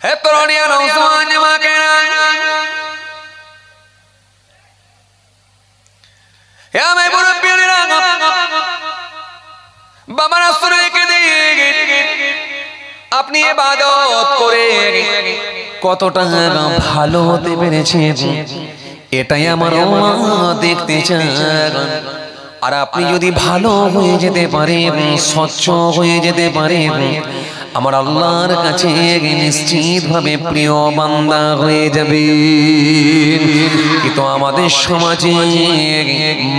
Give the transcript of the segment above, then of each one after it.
হে তরুণিয়া নওজওয়ান যুবকেরা, হে আমার মুরব্বিরা, বাবা রাসূলকে দেখে আপনি ইবাদত করে কতটা ভালো হতে পেরেছেন, এটাই আমার আল্লাহ দেখতে চান। আর আপনি যদি ভালো হয়ে যেতে পারেন, স্বচ্ছ হয়ে যেতে পারেন, আমার আল্লাহর কাছে নিশ্চিতভাবে প্রিয় বান্দা হয়ে যাবে। কিন্তু আমাদের সমাজে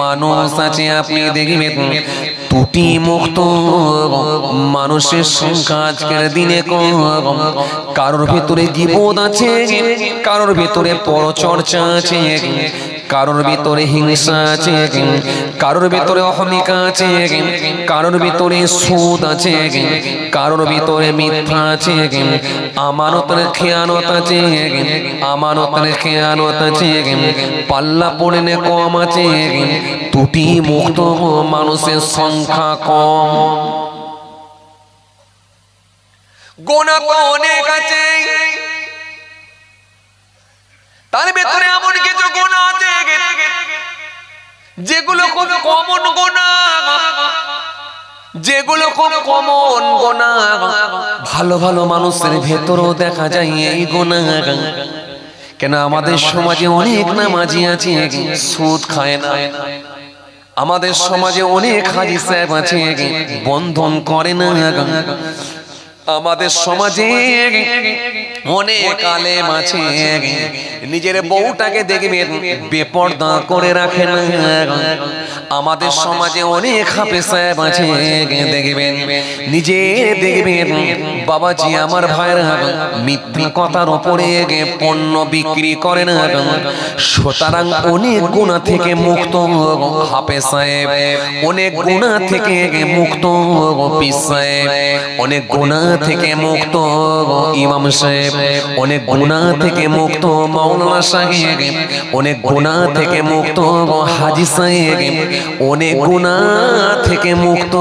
মানুষ আছে, আপনি দেখবেন ত্রুটি মুক্ত মানুষের সংখ্যা আজকের দিনে কম। কারোর ভেতরে জীবন আছে, কারোর ভেতরে পরচর্চা আছে, কারোর ভিতরে হিংসা আছে, কারোর ভিতরে অহমিকা আছে, কারোর ভিতরে সুদ আছে, কারোর ভিতরে মিথ্যা আছে, আমানতের খেয়ানত আছে, আমানতের খেয়ানত আছে, পাল্লা পড়ে কম আছে। ত্রুটি মুক্ত মানুষের সংখ্যা কম, গোনা তো অনেক আছে, তার ভেতরে এমন কিছু গোনা আছে যেগুলো খুব কমন গোনা, যেগুলো খুব কমন গোনা। ভালো ভালো মানুষের ভেতরেও দেখা যায় এই গোনা। কেন আমাদের সমাজে অনেক নামাজি আছে সুদ খায় না, আমাদের সমাজে অনেক হাজি সাহেব আছে বন্ধন করে না, আমাদের সমাজে অনেক আলেম আছে নিজের বউটাকে দেখবেন বেপরদা করে রাখে না, আমাদের সমাজে অনেক হাফেজ সাহেব আছে দেখবেন নিজে দেখবেন বাবাজি আমার ভাইরা মিথ্যা কথার উপরে পণ্য বিক্রি করে না। সুতরাং অনেক গুনাহ থেকে মুক্ত হাফেজ সাহেব, অনেক গুনাহ থেকে মুক্ত পীর সাহেব, অনেক গুনাহ থেকে মুক্ত ইমাম সাহেব, অনেক গুনাহ থেকে মুক্ত মাওলানা সাহেব, অনেক গুনাহ থেকে মুক্ত হাজী সাহেব, অনেক গুনাহ থেকে মুক্ত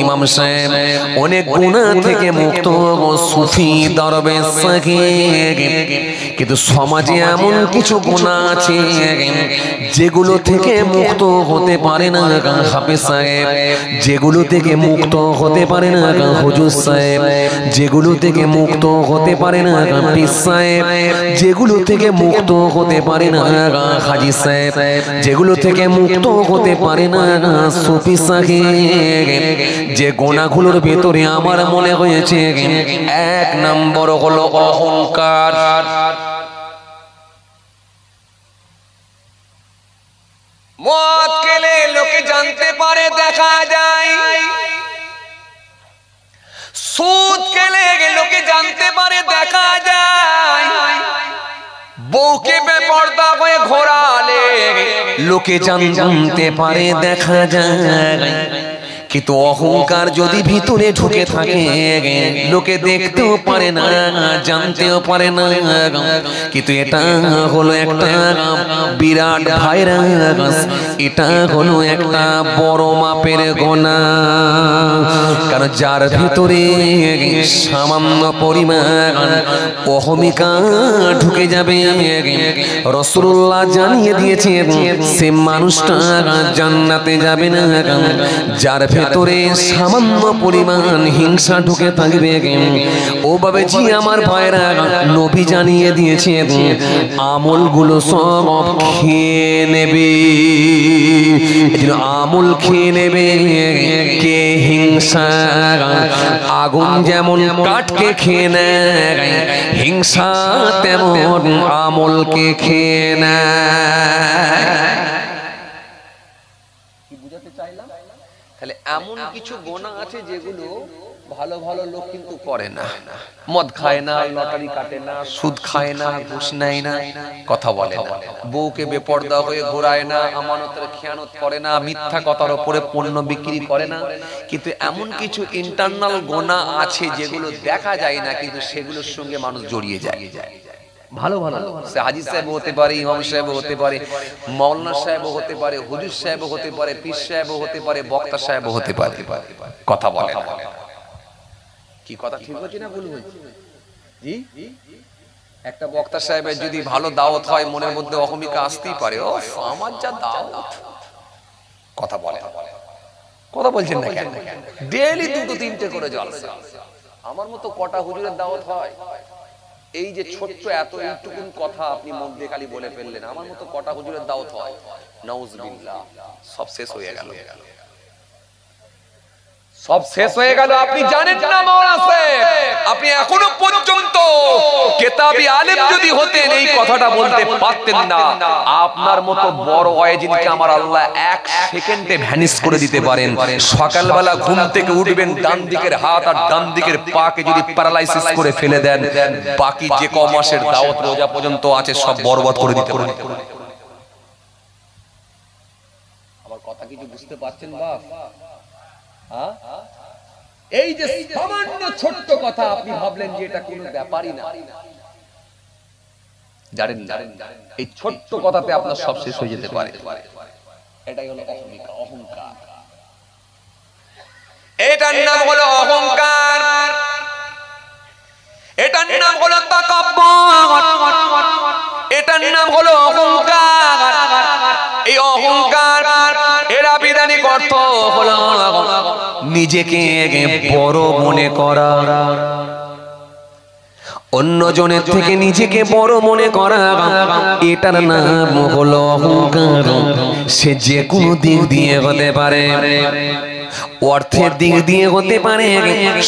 ইমাম সাহেব, অনেক গুনাহ থেকে মুক্ত সুফি দরবেশ সাহেব। কিন্তু সমাজে এমন কিছু গুনাহ আছে যেগুলো থেকে মুক্ত হতে পারে না হাফেজ সাহেব, যেগুলো থেকে মুক্ত হতে পারে না হুজুর সাহেব, যেগুলো থেকে মুক্ত হতে পারে না পীর সাহেব, যেগুলো থেকে মুক্ত হতে পারে না হাজী সাহেব, যেগুলো থেকে মুক্ত হতে পারে না সুফি সাহেব। যে গোনাগুলোর ভেতরে আমার মনে হয়েছে এক নম্বর হলো অহংকার। মদ খেলে লোকে জানতে পারে, দেখা যায়, সুদ খেলে লোকে জানতে পারে, দেখা যায়, বউকে বেপরদা হয়ে ঘোরালে লোকে জানতে পারে, দেখা যায়। কিন্তু অহংকার যদি ভিতরে ঢুকে থাকে লোকে দেখতেও পারে না, জানতেও পারে না। কিন্তু এটা হলো একটা বিরাট ভাইরাস, এটা হলো একটা বড় মাপের গুনাহ। কারণ যার ভিতরে সামান্য পরিমাণ অহমিকা ঢুকে যাবে রাসূলুল্লাহ জানিয়ে দিয়েছেন সে মানুষটা জান্নাতে যাবে না। যার ভেতরে সামান্য পরিমাণ হিংসা ঢুকে থাকবে ওভাবে জি আমার ভাইরা নবী জানিয়ে দিয়েছেন আমলগুলো সব খেয়ে নেবে। এজন্য আমল খেয়ে নেবে কে? হিংসা। আগুন যেমন কাঠকে খেয়ে নেয়, হিংসা তেমন আমলকে খেয়ে নেয়। তাহলে এমন কিছু গুনাহ আছে যেগুলো ভালো ভালো লোক কিন্তু করে না। মদ খায় না, লটারি কাটে না, সুদ খায় না, ঘুষ নেয় না, কথা বলে না, বউকে বেপরদা হয়ে ঘোরায় না, আমানতের খেয়ানত করে না, মিথ্যা কথার উপরে পণ্য বিক্রি করে না। কিন্তু এমন কিছু ইন্টারনাল গুনাহ আছে যেগুলো দেখা যায় না, কিন্তু সেগুলোর সঙ্গে মানুষ জড়িয়ে যায়। ভালো ভালো সে হাজী সাহেব হতে পারে, ইমাম সাহেব হতে পারে, মাওলানা সাহেব হতে পারে, হুজুর সাহেব হতে পারে, পীর সাহেব হতে পারে, বক্তা সাহেব হতে পারে, কথা বলে। কি কথা ঠিক হচ্ছে না ভুল হচ্ছে? জি, একটা বক্তা সাহেবের যদি ভালো দাওয়াত হয় মনের মধ্যে অহমিকা আসতেই পারে, ও আমার যা দাওয়াত, কথা বলে, কথা বলছেন না কেন? ডেইলি দুটো তিনটে করে জলসা। আমার মতো কটা হুজুরের দাওয়াত হয়? এই যে ছোট্ট এত এইটুকুন কথা আপনি মুখ দিয়ে খালি বলে ফেললেন, আমার মতো কটা হুজুরের দাওয়াত হয়? নাউজুবিল্লাহ, সব শেষ হয়ে গেল, সব শেষ হয়ে গেল। আপনি জানেন না মাওলানা সাহেব, আপনি এখনো পর্যন্ত কিতাবি আলেম যদি হতেন এই কথাটা বলতে পারতেন না। আপনার মতো বড় ওয়াজিনকে আমার আল্লাহ এক সেকেন্ডে ভ্যানিশ করে দিতে পারেন। সকালবেলা ঘুম থেকে উঠবেন, ডান দিকের হাত আর ডান দিকের পাকে যদি প্যারালাইসিস করে ফেলে দেন, বাকি যে ক মাসের দাওয়াত রোজা পর্যন্ত আছে সব বরবাদ করে দিতে পারেন। আমার কথা কিছু বুঝতে পারছেন বাপ? এই যে সামান্য ছোট্ট কথা আপনি ভাবলেন যে এটা কোনো ব্যাপারই না, জানেন এই ছোট্ট কথাতে আপনার সব শেষ হয়ে যেতে পারে। এটাই হলো অহমিকা, অহংকার। এটার নাম হলো অহংকার, এটার নাম হলো তাকাব্বুর, এটার নাম হলো অহংকার। এই অহংকার এর আবিধানিক অর্থ হলো নিজেকে বড় মনে করা, অন্য জনের থেকে নিজেকে বড় মনে করা, এটার নাম হলো অহংকার। সে যে কোনো দিক দিয়ে হতে পারে, অর্থের দিক দিয়ে হতে পারে,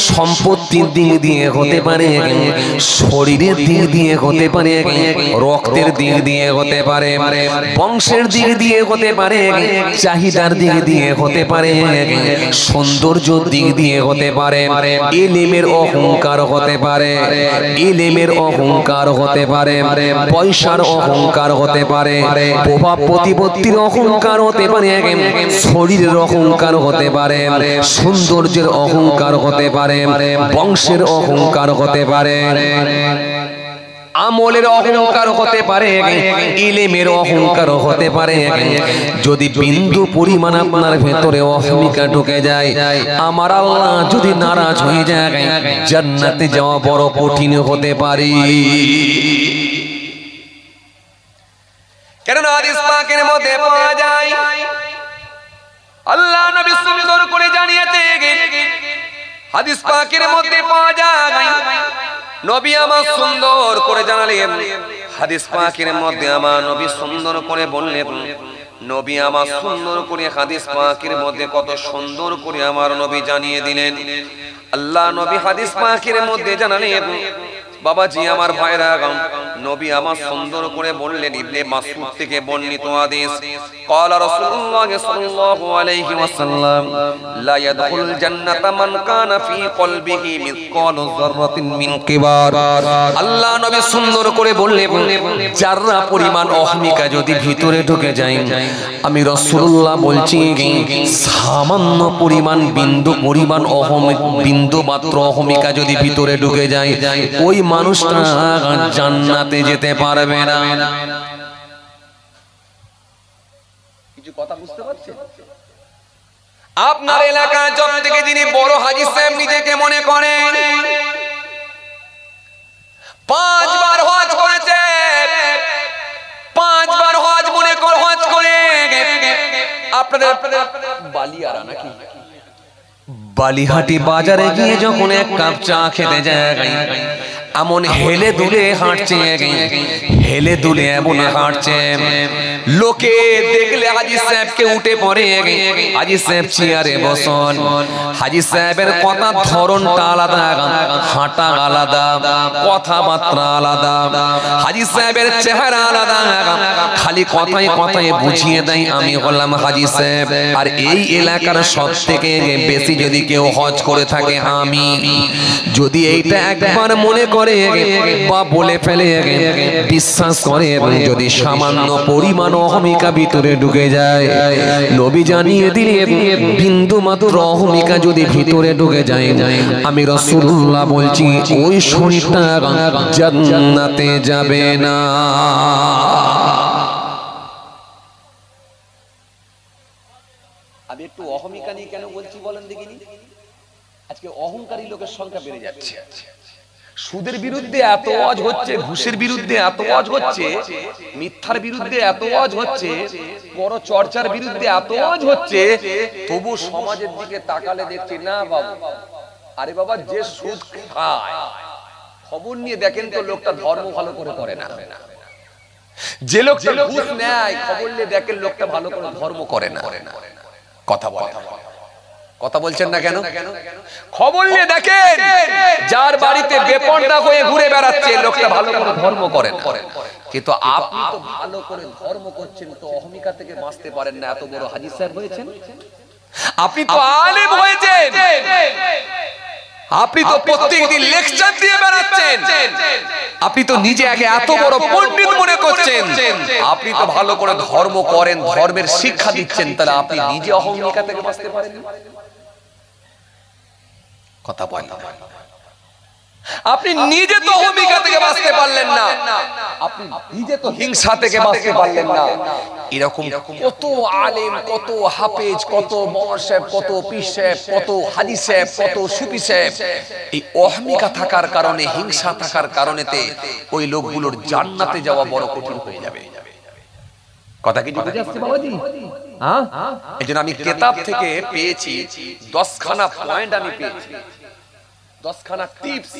সম্পত্তির দিক দিয়ে হতে পারে, শরীরের দিক দিয়ে হতে পারে, রক্তের দিক দিয়ে হতে পারে, বংশের দিক দিয়ে হতে পারে, চাহিদার দিক দিয়ে হতে পারে, সৌন্দর্যের দিক দিয়ে হতে পারে, ইলমের অহংকার হতে পারে, ইলমের অহংকার হতে পারে, পয়সার অহংকার হতে পারে, প্রভাব প্রতিপত্তির অহংকার হতে পারে, শরীরের অহংকার হতে পারে, সৌন্দর্যের অহংকার হতে পারে, বংশের অহংকার হতে পারে, আমলের অহংকার হতে পারে, ইলমের অহংকার হতে পারে। যদি বিন্দু পরিমাণ আপনার ভেতরে অহমিকা ঢুকে যায়, আমার আল্লাহ যদি নারাজ হয়ে যায়, জান্নাতে যাওয়া বড় কঠিন হতে পারে। কেননা হাদিস পাকের মধ্যে পাওয়া যায়, আল্লাহ নবী সুন্দর করে জানিয়েছেন, হাদিস পাকের মধ্যে পাওয়া যায়, নবী আমার সুন্দর করে জানালেন, হাদিস পাকের মধ্যে আমার নবী সুন্দর করে বললেন, নবী আমার সুন্দর করে হাদিস পাকের মধ্যে কত সুন্দর করে আমার নবী জানিয়ে দিলেন। আল্লাহ নবী হাদিস পাকের মধ্যে জানালেন, বাবাজি আমার ভাইরা, নবী আমার সুন্দর করে বললেন, ইবনে মাসউদ থেকে বর্ণিত হাদিস, ক্বালা রাসূলুল্লাহ সাল্লাল্লাহু আলাইহি ওয়াসাল্লাম, লা ইয়াদখুল জান্নাতা মান কানা ফি কলবিহি মিসকালু যাররাতিন মিন কিবার। আল্লাহ নবী সুন্দর করে বললেন, যারা পরিমাণ অহমিকা যদি ভিতরে ঢুকে যায়, আমি রাসূলুল্লাহ বলছি, সামান্য পরিমাণ বিন্দু পরিমাণ বিন্দু মাত্র অহমিকা যদি ভিতরে ঢুকে যায়, ওই মানুষটা জান্নাতে যেতে পারবে না। কিছু কথা বুঝতে পারছেন? আপনার এলাকার সব থেকে যিনি বড় হাজী সাহেব নিজেকে মনে করেন, 5 বার হজ করেছে, 5 বার হজ মনে করে হজ করে আপনাদের বালিয়ারা নাকি বালিহাটি বাজারে গিয়ে যখন এক কাপ চা খেতে যায়, এমন হেলে দুলে হাঁটছে, হেলে দুলে এমন হাঁটছে, লোকে দেখলে হাজী সাহেবকে উঠে পড়ে, হাজী সাহেব চেয়ারে বসন, হাজী সাহেবের কথা ধরনটা আলাদা, হাঁটা আলাদা, কথাবার্তা আলাদা, হাজী সাহেবের চেহারা আলাদা, খালি কথায় কথায় বুঝিয়ে দেয় আমি হলাম হাজী সাহেব। আর এই এলাকার সব থেকে বেশি যদি কেউ হজ করে থাকে আমি, যদি এইটা একবার মনে করে বা বলে ফেলে, বিশ্বাস করে, যদি সামান্য পরিমাণ অহমিকা ভিতরে ঢুকে যায়, নবী জানিয়ে দিলেন, বিন্দু মাত্র অহমিকা যদি ভিতরে ঢুকে যায়, আমি রাসূলুল্লাহ বলছি, ওই শরীরটা জান্নাতে যাবে না। আমি একটু অহমিকা নিয়ে কেন বলছি বলেন দেখিনি? আজকে অহংকারী লোকের সংখ্যা বেড়ে যাচ্ছে। সুদের বিরুদ্ধে এত আওয়াজ হচ্ছে, ঘুষের বিরুদ্ধে এত আওয়াজ হচ্ছে, মিথ্যার বিরুদ্ধে এত আওয়াজ হচ্ছে, বড় চর্চার বিরুদ্ধে এত আওয়াজ হচ্ছে, তবু সমাজের দিকে তাকালে দেখছি না বাবু, আরে বাবা যে সুদ খায় খবর নিয়ে দেখেন তো লোকটা ধর্ম ভালো করে করে না। যে লোকটা ঘুষ নেয় খবর নিয়ে দেখেন লোকটা ভালো করে ধর্ম করে না। কথা বলে, কথা বলছেন না কেন? খবর নিয়ে দেখেন যার বাড়িতে বেপরদা হয়ে ঘুরে বেড়াচ্ছে লোকটা ভালো করে ধর্ম করেন। কিন্তু আপনি তো ভালো করে ধর্ম করছেন, তো অহমিকা থেকে বাঁচতে পারেন না। এত বড় হাজী সাহেব হয়েছেন, আপনি তো আলেম হয়েছেন, আপনি তো প্রত্যেকদিন লেকচার দিয়ে বেড়াচ্ছেন, আপনি তো নিজে আগে এত বড় পণ্ডিত মনে করছেন, আপনি তো ভালো করে ধর্ম করেন, ধর্মের শিক্ষা দিচ্ছেন, তাহলে আপনি নিজে অহমিকা থেকে বাঁচতে পারেন? কথা বলেন, আপনি নিজে তো অহমিকা থেকে বাঁচতে পারলেন না, আপনি নিজে তো হিংসা থেকে বাঁচতে পারলেন না। এরকম কত আলেম, কত হাফেজ, কত মওলানা সাহেব, কত পীর সাহেব, কত হাজী সাহেব, কত সুফি সাহেব, এই অহমিকা থাকার কারণে, হিংসা থাকার কারণেতে ওই লোকগুলোর জান্নাতে যাওয়া বড় কঠিন হয়ে যাবে। কথা কি বুঝে আসছে বাবাজি? হ্যাঁ, এইজন্য আমি কিতাব থেকে পেয়েছি 10 খানা পয়েন্ট, আমি পেয়েছি 10 খানা টিপস।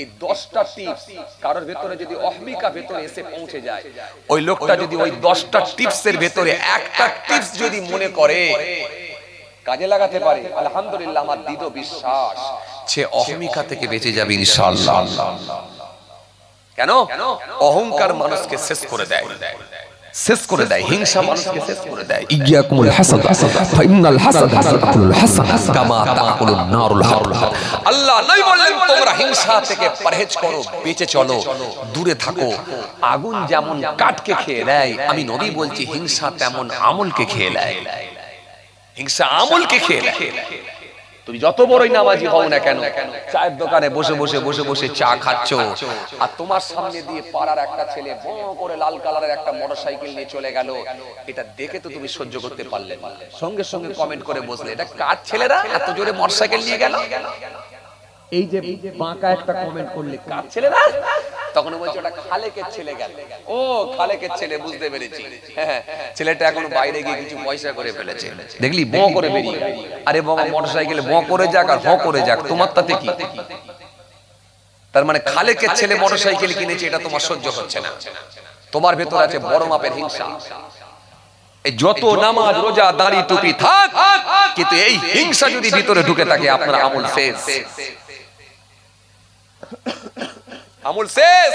এই 10টা টিপস কারোর ভেতরে যদি অহমিকা ভেতরে এসে পৌঁছে যায়, ওই লোকটা যদি ওই 10টা টিপসের ভেতরে একটা টিপস যদি মনে করে কাজে লাগাতে পারে, আলহামদুলিল্লাহ, আমার দৃঢ় বিশ্বাস সে অহমিকা থেকে বেঁচে যাবে ইনশাআল্লাহ। কেন? অহংকার মানুষকে শেষ করে দেয়, শেষ করে দেয়, হিংসা মানুষকে শেষ করে দেয়। ইয়াকুমুল হাসাদ ফাইনাল হাসাদ ইয়াকুলুল হাসান কামা তাকুলুন নারুল হারব। আল্লাহ নবী বললেন তোমরা হিংসা থেকে পরহেজ করো, বেঁচে চলো, দূরে থাকো। আগুন যেমন কাঠকে খেয়ে নেয়, আমি নবী বলছি হিংসা তেমন আমলকে খেয়ে নেয়। হিংসা আমলকে খেয়ে নেয়। তুমি যত বড়ই নামাজি হও না কেন, চায়ের দোকানে বসে বসে বসে বসে চা খাচ্ছ, আর তোমার সামনে দিয়ে পাড়ার একটা ছেলে বঁ করে লাল কালারের একটা মোটরসাইকেল নিয়ে চলে গেল, এটা দেখে তো তুমি সহ্য করতে পারলে না, সঙ্গে সঙ্গে কমেন্ট করে বসলে এটা কার ছেলেরা এত জোরে মোটরসাইকেল নিয়ে গেল। এই যে বাঁকা একটা কমেন্ট করলে কার ছেলেরা, তখন বলছে ওটা খালেকের ছেলে গেল। ও খালেকের ছেলে, বুঝতে পেরেছি, হ্যাঁ ছেলেটা এখন বাইরে গিয়ে কিছু পয়সা করে ফেলেছে, দেখলি বঁ করে বেরিয়ে। আরে বাবা, মোটরসাইকেলে বঁ করে যাক আর হঁ করে যাক, তোমার তাতে কি? তার মানে খালেকের ছেলে মোটরসাইকেল কিনেছে, এটা তোমার সহ্য হচ্ছে না, তোমার ভেতর আছে বড় মাপের হিংসা। এই যত নামাজ রোজা দাড়ি টুপি থাক, কিন্তু এই হিংসা যদি ভিতরে ঢুকে থাকে আপনার আমল শেষ, আমল শেষ।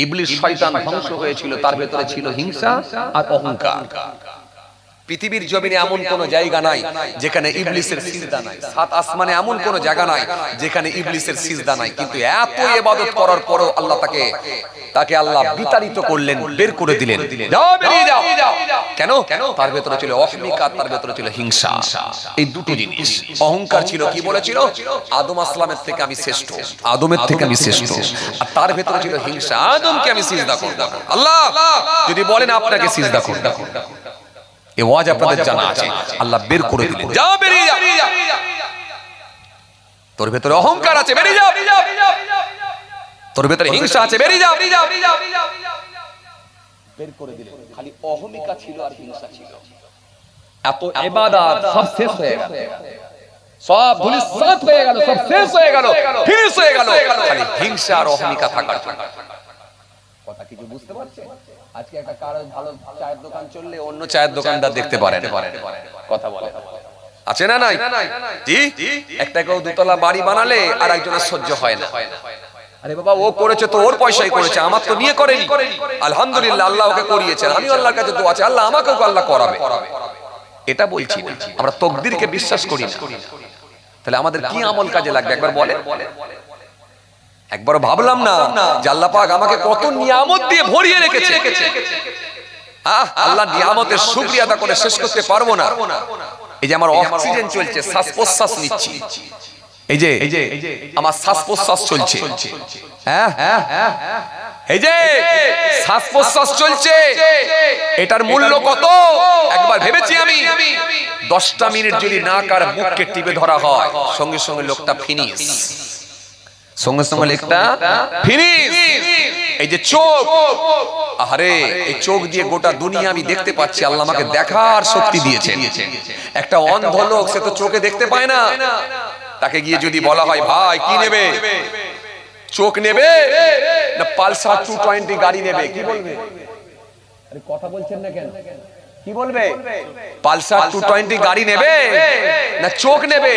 ইবলিস শয়তান ধ্বংস হয়েছিল, তার ভেতরে ছিল হিংসা আর অহংকার। পৃথিবীর জমিনে এমন কোন জায়গা নাই যেখানে ইবলিসের সিজদা নাই, সাত আসমানে এমন কোন জায়গা নাই যেখানে ইবলিসের সিজদা নাই, কিন্তু এত ইবাদত করার পরেও আল্লাহ তাকে আল্লাহ বিতাড়িত করলেন, বের করে দিলেন, যাও বেরিয়ে যাও। কেন? তার ভেতরে ছিল অহমিকা, তার ভেতরে ছিল হিংসা। এই দুটো জিনিস। অহংকার ছিল, কি বলেছিল? আদম আসলামের থেকে আমি শ্রেষ্ঠ, আদমের থেকে আমি শ্রেষ্ঠ। আর তার ভেতরে ছিল হিংসা, আদমকে আমি সিজদা করব। আল্লাহ যদি বলেন আপনাকে সিজদা করব, এই ওয়াজ আপনাদের জানা আছে, আল্লাহ বের করে দিলেন, যাও বেরিয়ে যাও, তোর ভেতরে অহংকার আছে, বেরিয়ে যাও, তোর ভেতরে হিংসা আছে, বেরিয়ে যাও, বের করে দিলেন। খালি অহমিকা ছিল আর হিংসা ছিল। এত ইবাদত সব শেষ হয়ে গেল, সব ধুলিসাৎ হয়ে গেল, সব শেষ হয়ে গেল, ফিনিশ হয়ে গেল, খালি হিংসা আর অহমিকা থাকার জন্য। কথা কিছু বুঝতে পারছেন? আজকে একটা কারো ভালো চায়ের দোকান চললে অন্য চায়ের দোকানদার দেখতে পারেন, কথা বলে আছে না নাই? জি, একটা কেউ দুতলা বাড়ি বানালে আর একজনের সহ্য হয় না। আরে বাবা, ও করেছে তো ওর পয়সাই করেছে, আমার তো নিয়ে করেনি। আলহামদুলিল্লাহ, আল্লাহ ওকে করিয়েছেন, আমি আল্লাহর কাছে দোয়া আছে, আল্লাহ আমাকেও আল্লাহ করাবে। এটা বলছি না, আমরা তাকদীরকে বিশ্বাস করি না। তাহলে আমাদের কি আমল কাজে লাগবে একবার বলে? একবার ভাবলাম না যে আল্লাহ পাক আমাকে কত নিয়ামত দিয়ে ভরিয়ে রেখেছে। আল্লাহ নিয়ামতের শুকরিয়া আদা করে শেষ করতে পারবো না। এই যে আমার অক্সিজেন চলছে, শ্বাস প্রশ্বাস নিচ্ছি, এই যে আমার শ্বাস প্রশ্বাস চলছে, এই যে শ্বাস প্রশ্বাস চলছে, এটার মূল্য কত একবার ভেবেছি আমি? 10টা মিনিট যদি নাক আর মুখকে টিপে ধরা হয়, সঙ্গে সঙ্গে লোকটা ফিনিশ, সঙ্গে সঙ্গে লেখটা ফিনিশ। এই যে চোখ, আরে এই চোখ দিয়ে গোটা দুনিয়া আমি দেখতে পাচ্ছি, আল্লাহ আমাকে দেখার শক্তি দিয়েছেন। একটা অন্ধ লোক, সে তো চোখে দেখতে পায় না, তাকে গিয়ে যদি বলা হয় ভাই কি নেবে, চোখ নেবে না পালসার 220 গাড়ি নেবে, কি বলবে? আরে কথা বলছেন না কেন? কি বলবে? পালসার 220 গাড়ি নেবে না চোখ নেবে?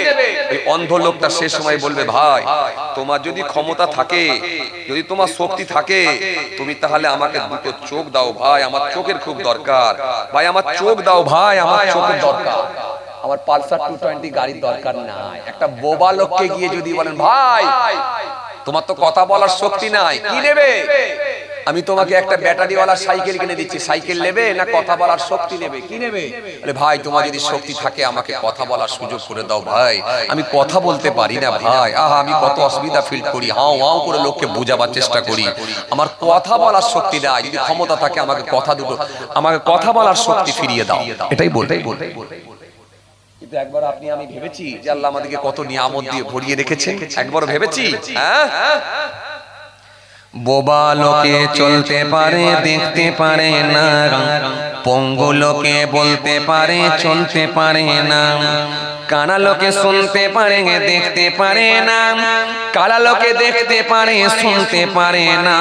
ওই অন্ধ লোকটা সে সময় বলবে ভাই তোমার যদি ক্ষমতা থাকে, যদি তোমার শক্তি থাকে, তুমি তাহলে আমাকে দুটো চোখ দাও ভাই, আমার চোখের খুব দরকার ভাই, আমার চোখ দাও ভাই, আমার চোখের দরকার, আমার পালসার 220 গাড়ির দরকার নাই। একটা বোবা লোককে গিয়ে যদি বলেন ভাই তোমার তো কথা বলার শক্তি নাই, কি নেবে? আমি তোমাকে একটা ব্যাটারিওয়ালা সাইকেল কিনে দিচ্ছি, সাইকেল নেবে না কথা বলার শক্তি নেবে, কি নেবে? বলে ভাই তোমার যদি শক্তি থাকে আমাকে কথা বলার সুযোগ করে দাও ভাই, আমি কথা বলতে পারি না ভাই, আহা আমি কত অসুবিধা ফিল করি, হাও হাও করে লোককে বোঝাবার চেষ্টা করি, আমার কথা বলার শক্তি নাই, যদি ক্ষমতা থাকে আমাকে কথা দুটো, আমাকে কথা বলার শক্তি ফিরিয়ে দাও, এটাই বলতে। কিন্তু একবার আপনি আমি ভেবেছি যে আল্লাহ আমাদেরকে কত নিয়ামত দিয়ে ভরিয়ে রেখেছে? একবার ভেবেছি? হ্যাঁ, বোবা লোকে চলতে পারে দেখতে পারে না, পঙ্গু লোকে বলতে পারে চলতে পারে না, কানা লোকে শুনতে পারে দেখতে পারে না, কালা লোকে দেখতে পারে শুনতে পারে না।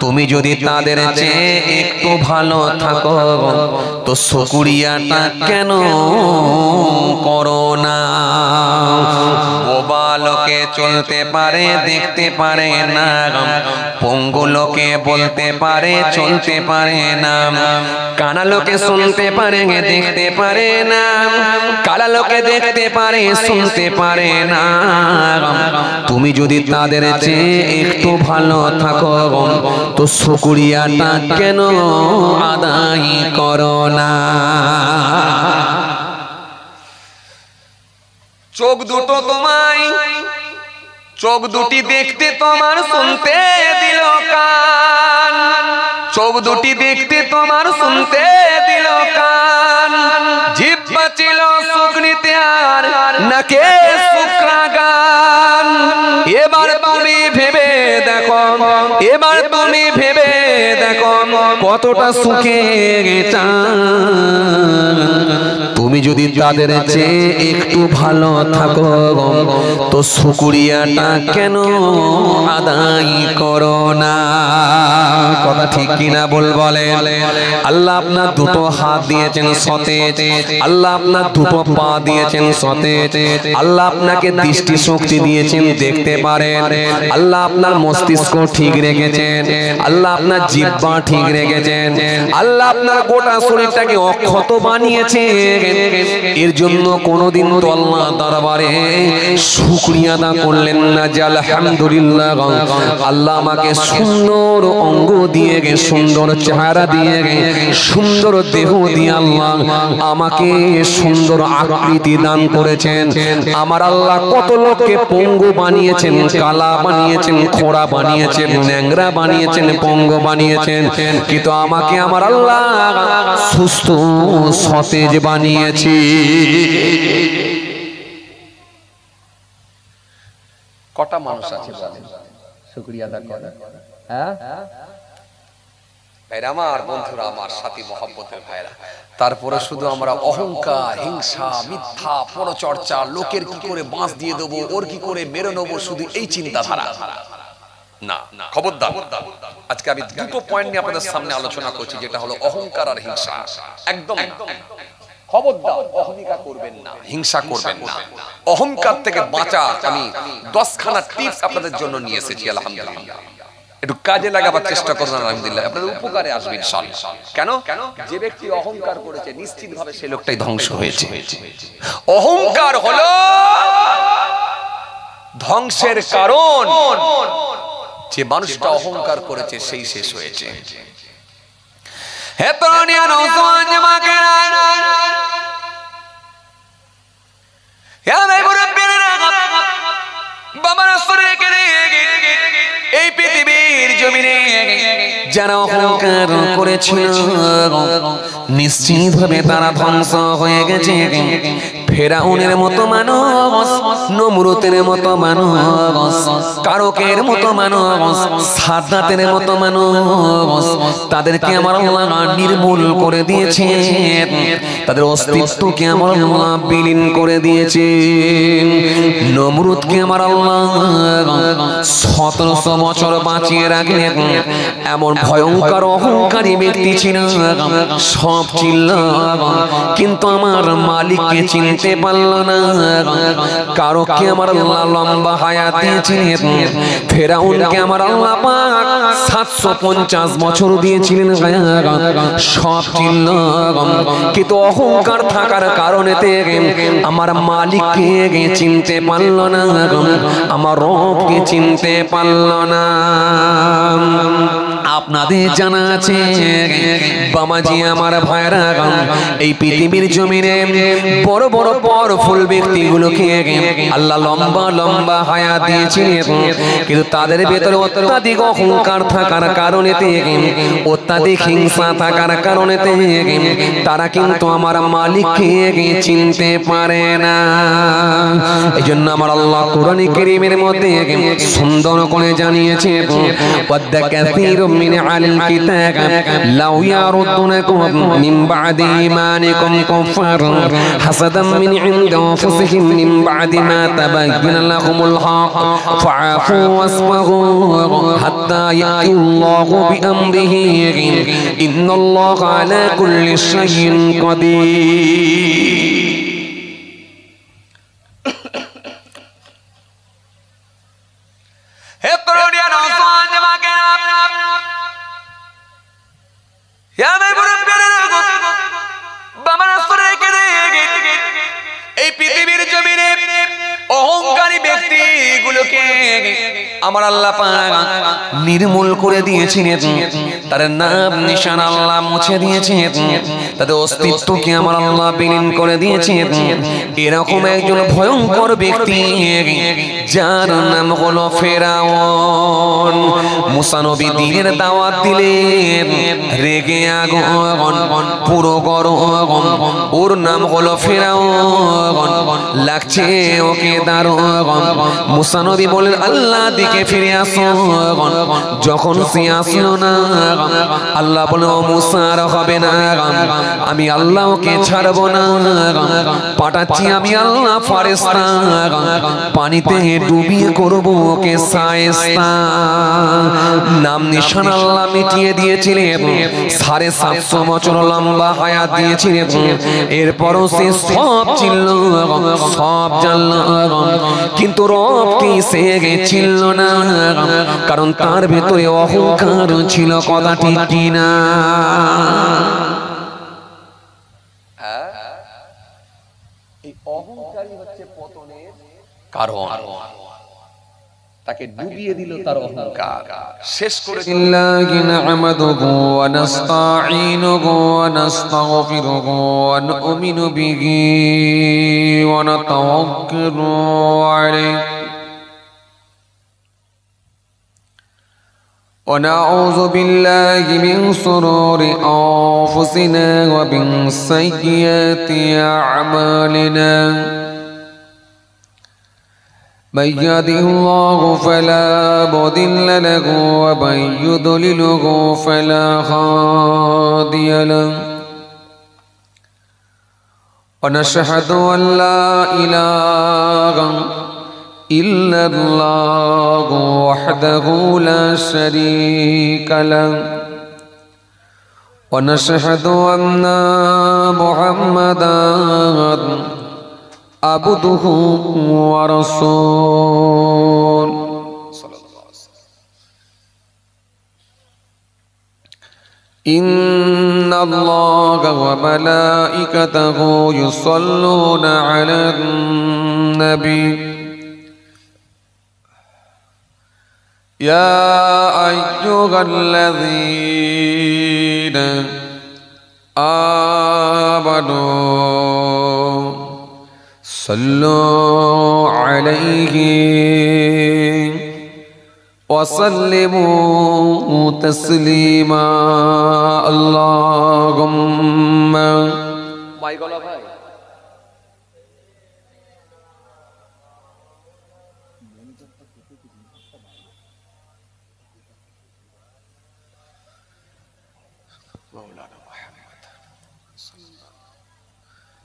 তুমি যদি তাদের চেয়ে একটু ভালো থাকো তো শুকরিয়াটা কেন করো না? বোবা লোকে চলতে পারে দেখতে পারে না, পঙ্গু লোকে বলতে পারে চলতে পারে না, কানা লোকে শুনতে পারে দেখতে পারে না, কালা লোকে দেখতে পারে শুনতে পারে না। তুমি যদি তাদের চেয়ে একটু ভালো থাকো তো শুকরিয়াটা কেন আদায় করো না? চোখ দুটো তোমায়, চোখ দুটি দেখতে তোমার শুনতে দিল কান, চোখ দুটি দেখতে তোমার শুনতে দিল কান, জিহ্বা ছিল সুখ নিতে আর নাকে শুক্রাগান। এবার তুমি ভেবে দেখো, এবার তুমি ভেবে দেখো কতটা সুখে তুমি যদি তাদের চেয়ে একটু ভালো থাকো তো শুকরিয়াটা কেন আদায় করো না? কথা ঠিক কিনা বলে? আল্লাহ আপনার দুটো হাত দিয়েছেন সতেজ, আল্লাহ আপনার দুটো পা দিয়েছেন সতেজ, আল্লাহ আপনাকে দৃষ্টি শক্তি দিয়েছেন দেখতে পারেন, আল্লাহ আপনার মস্তিষ্ক ঠিক রেখেছেন, আল্লাহ আপনার জিহ্বা ঠিক রেখেছেন, আল্লাহ আপনার গোটা শরীরটাকে অক্ষত বানিয়েছেন। এর জন্য কোনদিন তো আল্লাহ দরবারে শুকরিয়া আদা করলেন না যে আলহামদুলিল্লাহ আল্লাহ আমাকে সুন্দর অঙ্গ দিয়ে গে, সুন্দর চেহারা দিয়ে গে, সুন্দর দেহ দিয়ে আল্লাহ আমাকে সুন্দর আকৃতি দান করেছেন। আমার আল্লাহ কত লোককে পঙ্গু বানিয়েছেন, কালা বানিয়েছেন, খোড়া বানিয়েছেন, ন্যাংরা বানিয়েছেন, পঙ্গু বানিয়েছেন, কিন্তু আমাকে আমার আল্লাহ সুস্থ সতেজ বানিয়েছি। কটা মানুষ আছে বলেন শুকরিয়া আদা করে? হ্যাঁ ভাইরা আমার, বন্ধুরা আমার, সাথী মহব্বতের ভাইরা, তারপরে শুধু আমরা অহংকার, হিংসা, মিথ্যা, পরচর্চা, লোকের কি করে বাঁশ দিয়ে দেবো, ওর কি করে মেরে নেবো, শুধু এই চিন্তাধারা না। খবরদার, আজকে আমি দুটো পয়েন্ট নিয়ে আপনাদের সামনে আলোচনা করছি, যেটা হলো অহংকার আর হিংসা। একদম খবরদার অহমিকা করবেন না, হিংসা করবেন না। অহংকার থেকে বাঁচার আমি 10খানা টিপস আপনাদের জন্য নিয়ে এসেছি। আলহামদুলিল্লাহ, একটু কাজে লাগাবার চেষ্টা করুন, আলহামদুলিল্লাহ আপনাদের উপকারে আসবে ইনশাআল্লাহ। কেন? যে ব্যক্তি অহংকার করেছে নিশ্চিতভাবে সেই লোকটাই ধ্বংস হয়েছে। অহংকার হলো ধ্বংসের কারণ। যে মানুষটা অহংকার করেছে সেই শেষ হয়েছে। হে তরুণিয়া, নওজোয়ান জামাকেরা, হে ভাই মুরব্বিরা, বাবারা শুনে গেলে এই পৃথিবীর জমিনে যারা অহংকার করেছিল নিশ্চিতভাবে তারা ধ্বংস হয়ে গেছে। ফেরাউনের মতো মানুষ নমরুতের মতো মানুষ, কারকের মতো মানুষ, সাদ্দাতের মতো মানুষ, তাদেরকে আমার আল্লাহ নির্মূল করে দিয়েছে, তাদের অস্তিত্বকে আমার আল্লাহ বিলীন করে দিয়েছে। নমরুদকে আমার আল্লাহ 1700 বছর বাঁচিয়ে রাখলেন। এমন ভয়ঙ্কর অহংকারী ব্যক্তি ছিল, সব চিনল কিন্তু আমার মালিককে চিনতে পারল না। কারোকে আমার আল্লাহ লম্বা হায়াত দিয়েছিলেন, ফেরাউনকে আমার আল্লাহ পাক 750 বছর দিয়েছিলেন, সব চিনল কিন্তু অহংকার থাকার কারণে আমার মালিককে চিনতে পারল না, আমার রবকে চিনতে পারল না। আপনাদের জানা আছে বামাজি আমার ভাইরা, এই পৃথিবীর জমিনে বড় বড় পাওয়ারফুল ব্যক্তিগুলোকে আল্লাহ লম্বা লম্বা হায়াত দিয়েছিলেন, কিন্তু তাদের ভেতরে অত্যাধিক অহংকার থাকার কারণে, অত্যাধিক হিংসা থাকার কারণে তারা কিন্তু আমার মালিককে চিনতে পারে না। এই জন্য আমার আল্লাহ কোরআন কারীমের মধ্যে সুন্দর করে জানিয়েছে, ওয়াদ্দা কাসীরুম মিন আহলিল কিতাব লাউ ইয়ারুদুনাকুম মিন বাদি ঈমানিকুম কুফারান হাসাদাম মিন ইনদি আনফুসিহিম মিন বাদি মা তাবাyyana লাহুমুল হক ফাআফু ওয়াসফাহু হাত্তা ইয়াতিল্লাহু বিআমরিহি ইন্নাল্লাহা আলা কুল্লি শাইইন কাদির। এই পৃথিবীর জমিনে অহংকারী ব্যক্তিগুলোকে আমার আল্লাহ পাক নির্মূল করে দিয়েছিলেন, তার নাম নিশানা আল্লাহ মুছে দিয়েছেন, তাদের অস্তিত্বকে আমার আল্লাহ বিলীন করে দিয়েছেন। এরকম একজন ভয়ঙ্কর ব্যক্তি যার নাম হলো ফেরাউন। মুসা নবী দ্বীনের দাওয়াত দিলেন, রেগে আগুন পুরো গরম, ওর নাম হলো ফেরাউন, লাগছে ওকে দারুণ। মুসা নবী বলেন আল্লাহ দিকে ফিরে আসো। যখন সে আসলো না, আল্লাহ বলে ও মুসা আর হবে না, আমি আল্লাহ ওকে ছাড়বো না, পাঠাচ্ছি আমি আল্লাহ ফেরেশতা, পানিতে ডুবিয়ে করবো ওকে শায়েস্তা। নাম নিশান আল্লাহ মিটিয়ে দিয়েছিলেন, 750 বছর লম্বা হায়াত দিয়েছিলেন। এরপরও সে সব চিনল, সব জানল, কিন্তু রবকে সে চিনল না, কারণ তার ভেতরে অহংকার ছিল। কথা ঠিক কিনা? এই অহংকারই হচ্ছে পতনের কারণ। তাকে ডুবিয়ে দিল তার অহংকার, শেষ করে দিল। ইল্লাহি না'মাদুহু ওয়া নাস্তাঈনুহু ওয়া নাস্তাগফিরুহু ওয়া নু'মিনু বিহি ওয়া নাতাওয়াক্কালু আলাইহি ওয়া নাউযু বিল্লাহি মিন শুরুরি আনফুসিনা ওয়া মিন সাইয়্যাতি আ'মালিনা। من يهده الله فلا مضل له ومن يضلله فلا هادي له ونشهد أن لا إله إلا الله وحده لا شريك له ونشهد أن محمدا عبده ورسوله إن الله وملائكته يصلون على النبي يا أيها الذين آمنوا صلوا عليه وسلموا تسليما اللهم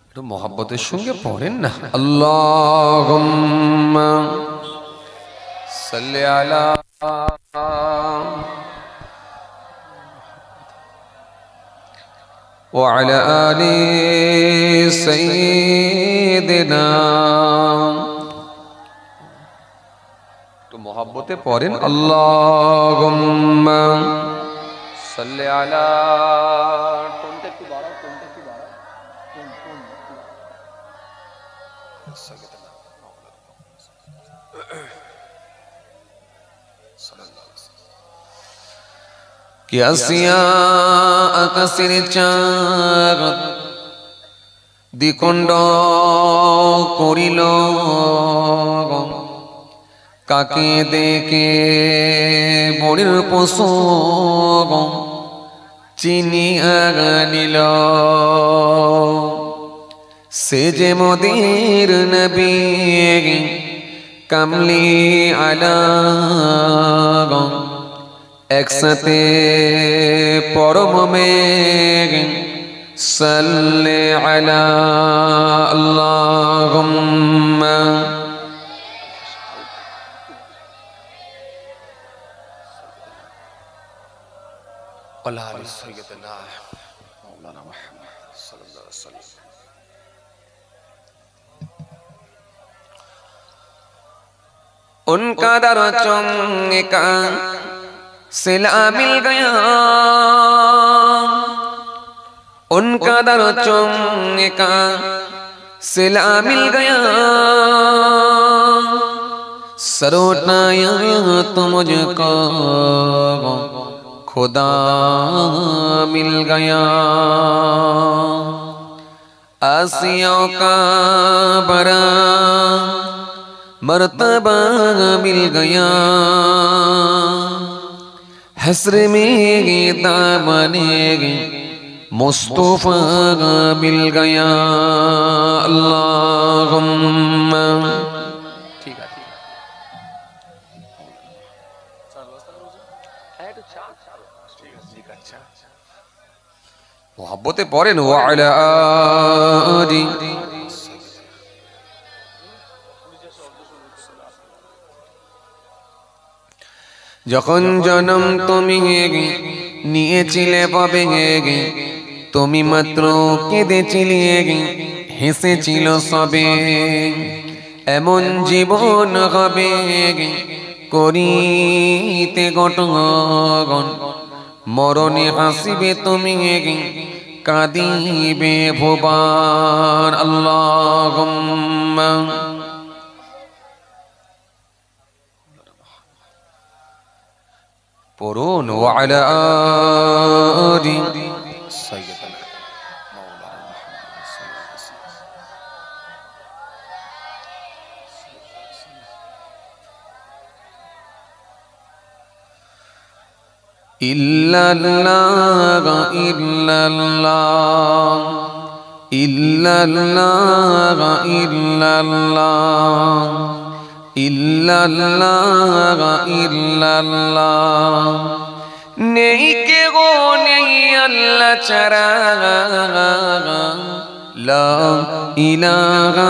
একটু মোহাব্বতের সঙ্গে পড়েন না, আল্লাহুম্মা সাল্লি আলা ওয়া আলা আলি সাইয়্যিদিনা। একটু মোহাব্বতে পড়েন, আল্লাহুম্মা সাল্লি আলা। টোনটা একটু বাড়াও, টোনটা একটু বাড়াও। কি আসিয়া আকাশের চাঁদ দ্বিখণ্ড করিল, কাকে দেখে বড়ির পশু চিনিয়া নিল। সে যে মোদের নবী কামলি আলা, একসাথে পরম মেঘ সাল্লি আলা। আল্লাহুম্মা আলা আলি সাইয়্যিদিনা মাওলানা মুহাম্মদ সাল্লাল্লাহু আলাইহি ওয়াসাল্লাম। उनका दर चुंगे का सिला मिल गया, उनका दर चुंगे का सिला मिल गया। सर उठाया तो मुझको खुदा मिल गया। आसियों का बरा मर्तबा मिल गया, हस्र में दामने मुस्तफा मिल गया। अल्लाहुम्मा ठीक है, मोहब्बते पढ़ेन वा अला आली। যখন জন্ম তুমি নিয়েছিলে পাবে, তুমি মাত্র কেঁদেছিলে, হেসেছিল সবে। এমন জীবন হবে করিতে গঠন, মরণে হাসিবে তুমি, কাঁদিবে ভুবন। আল্লাহুম্মা পড়ুন ওয়া আলা আলি সাইয়্যিদিনা মাওলানা মুহাম্মদ সাল্লাল্লাহু আলাইহি ওয়াসাল্লাম। ইল্লাল্লাহ ইল্লাল্লাহ ইল্লাল্লাহ ইল্লাল্লাহ ইল্লাল্লাহ ইল্লাল্লাহ। নেই কে গো নেই আল্লাহ ছাড়া, লা ইলাহা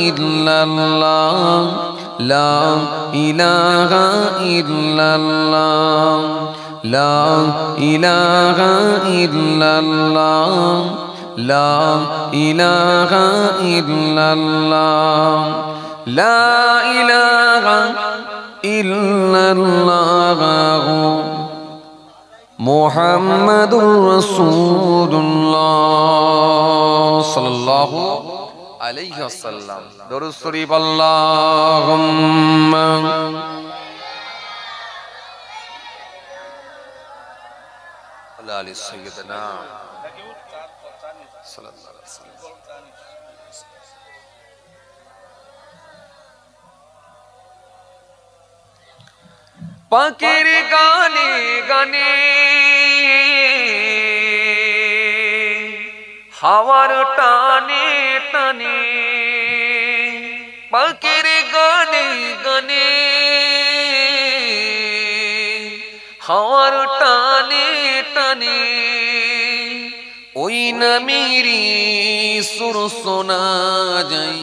ইল্লাল্লাহ লা ইলাহা ইল্লাল্লাহ লা ইলাহা ইল্লাল্লাহ লা ইলাহা ইল্লাল্লাহ লা ইলাহা ইল্লাল্লাহ মুহাম্মাদুর রাসূলুল্লাহ সাল্লাল্লাহু আলাইহি ওয়াসাল্লাম। দরুদ শরীফ আল্লাহুম্মা আলা আলি সাইয়্যিদিনা সাল্লাল্লাহু আলাইহি ওয়াসাল্লাম। পাখির গানে গানে হাওয়ার টানে টানে, পাখির গানে গানে হাওয়ার টানে টানে, ওই নামেরই সুর শোনা যায়,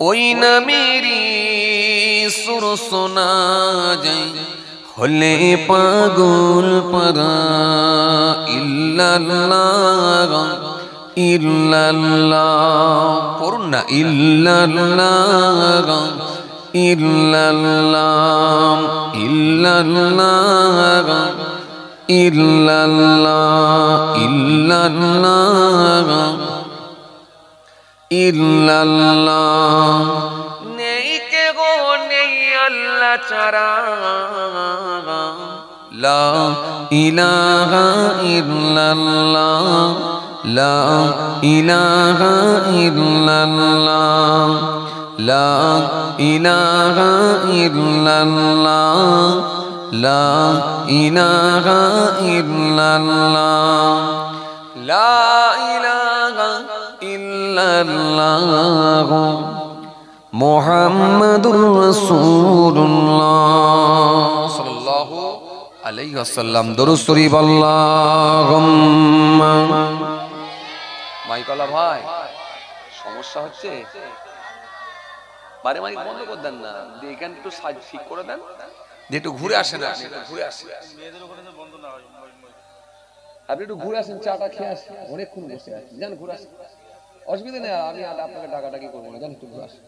ওই নামেরই সুর শোনা যায়, হলে পাগল পারা ইল্লাল্লাহ ইল্লাল্লাহ, পড়ুন না ইল্লাল্লাহ ইল্লাল্লাহ ইল্লাল্লাহ ইল্লাল্লাহ ইল্লাল্লাহ ইল্লাল্লাহ। নেই কে গো নেই আল্লাহ ছাড়া, লা ইলাহা ইল্লাল্লাহ, লা ইলাহা ইল্লাল্লাহ, লা ইলাহা ইল্লাল্লাহ, লা ইলাহা ইল্লাল্লাহ, লা ইলাহা ইল্লাল্লাহ মুহাম্মাদুর রাসূলুল্লাহ সাল্লাল্লাহু আলাইহি ওয়াসাল্লাম। দরুদ শরীফ আল্লাহুম্মা। মাইকলা ভাই সমস্যা হচ্ছে, বারে মাইক বন্ধ করে দেন না, এখানে একটু সাইজ ঠিক করে দেন, যে একটু ঘুরে আসেন, আপনি একটু ঘুরে আসেন, আপনি একটু ঘুরে আসেন, চাটা খেয়ে আসেন, অনেকক্ষণ বসে আছেন, যান ঘুরে আসেন, অসুবিধা নেই, আমি আপনাকে ডাকাডাকি করবো না, যান একটু ঘুরে আসেন,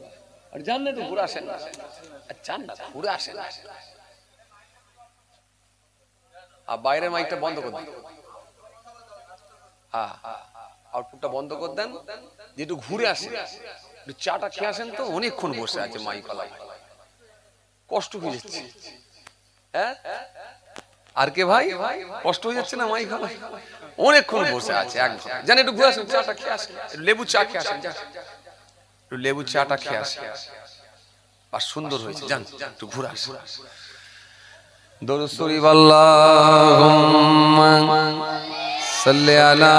আর যান না একটু ঘুরে আসেন, যান না ঘুরে আসেন, আর বাইরের মাইকটা বন্ধ করে দেন, হ্যাঁ আউটপুটটা বন্ধ করে দেন, যে একটু ঘুরে আসেন, একটু চাটা খেয়ে আসেন, তো অনেকক্ষণ বসে আছে মাইকলা, কষ্ট হয়ে যাচ্ছে, হ্যাঁ আর কে ভাই কষ্ট হয়ে যাচ্ছে না, মাইক অনেকক্ষণ বসে আছে, জান একটু ঘুরে আসেন, চাটা খেয়ে আসেন, লেবু চা খেয়ে আসেন, একটু লেবু চাটা খেয়ে আসেন, আর সুন্দর হয়েছে, জান একটু ঘুরে আসেন। দরুদ শরীফ আল্লাহুম্মা সাল্লি আলা।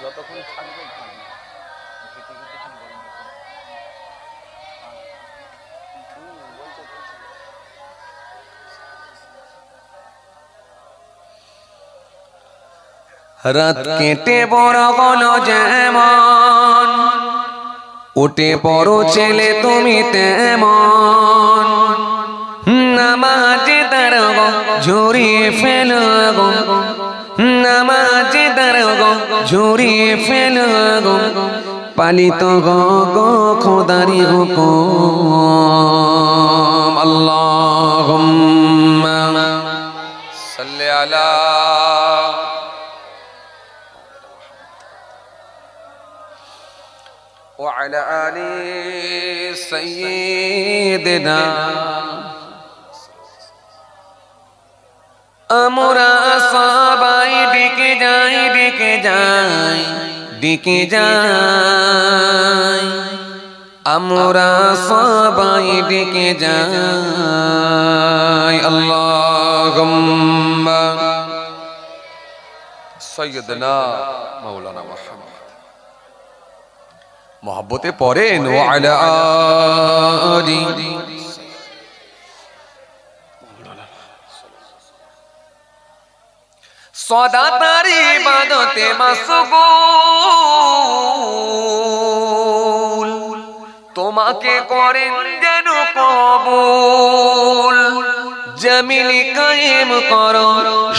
যতক্ষণ থাকবে রাত কেটে বড় হলো যেমন, উঠে পড়ো ছেলে তুমি তেমন, নামাজে দাঁড়াও ঝরিয়ে ফেলো গো, নামাজে দাঁড়াও ঝরিয়ে ফেলো গো, পালিত গো গো খোদারি হুকুম। আল্লাহুম্মা সাল্লি আলা ওয়া আলা আলি সাইয়্যিদিনা। আমরা সবাই ডেকে যাই, ডেকে যাই, ডেকে যাই, আমরা সবাই ডেকে যাই। আল্লাহুম্মা সাইয়্যিদিনা মাওলানা মুহাম্মদ। মহব্বতে পড়েন ওয়া আলা আলি। সদা তার ইবাদতে মাশগুল, তোমাকে করেন যেন কবুল, জামিল কায়েম করো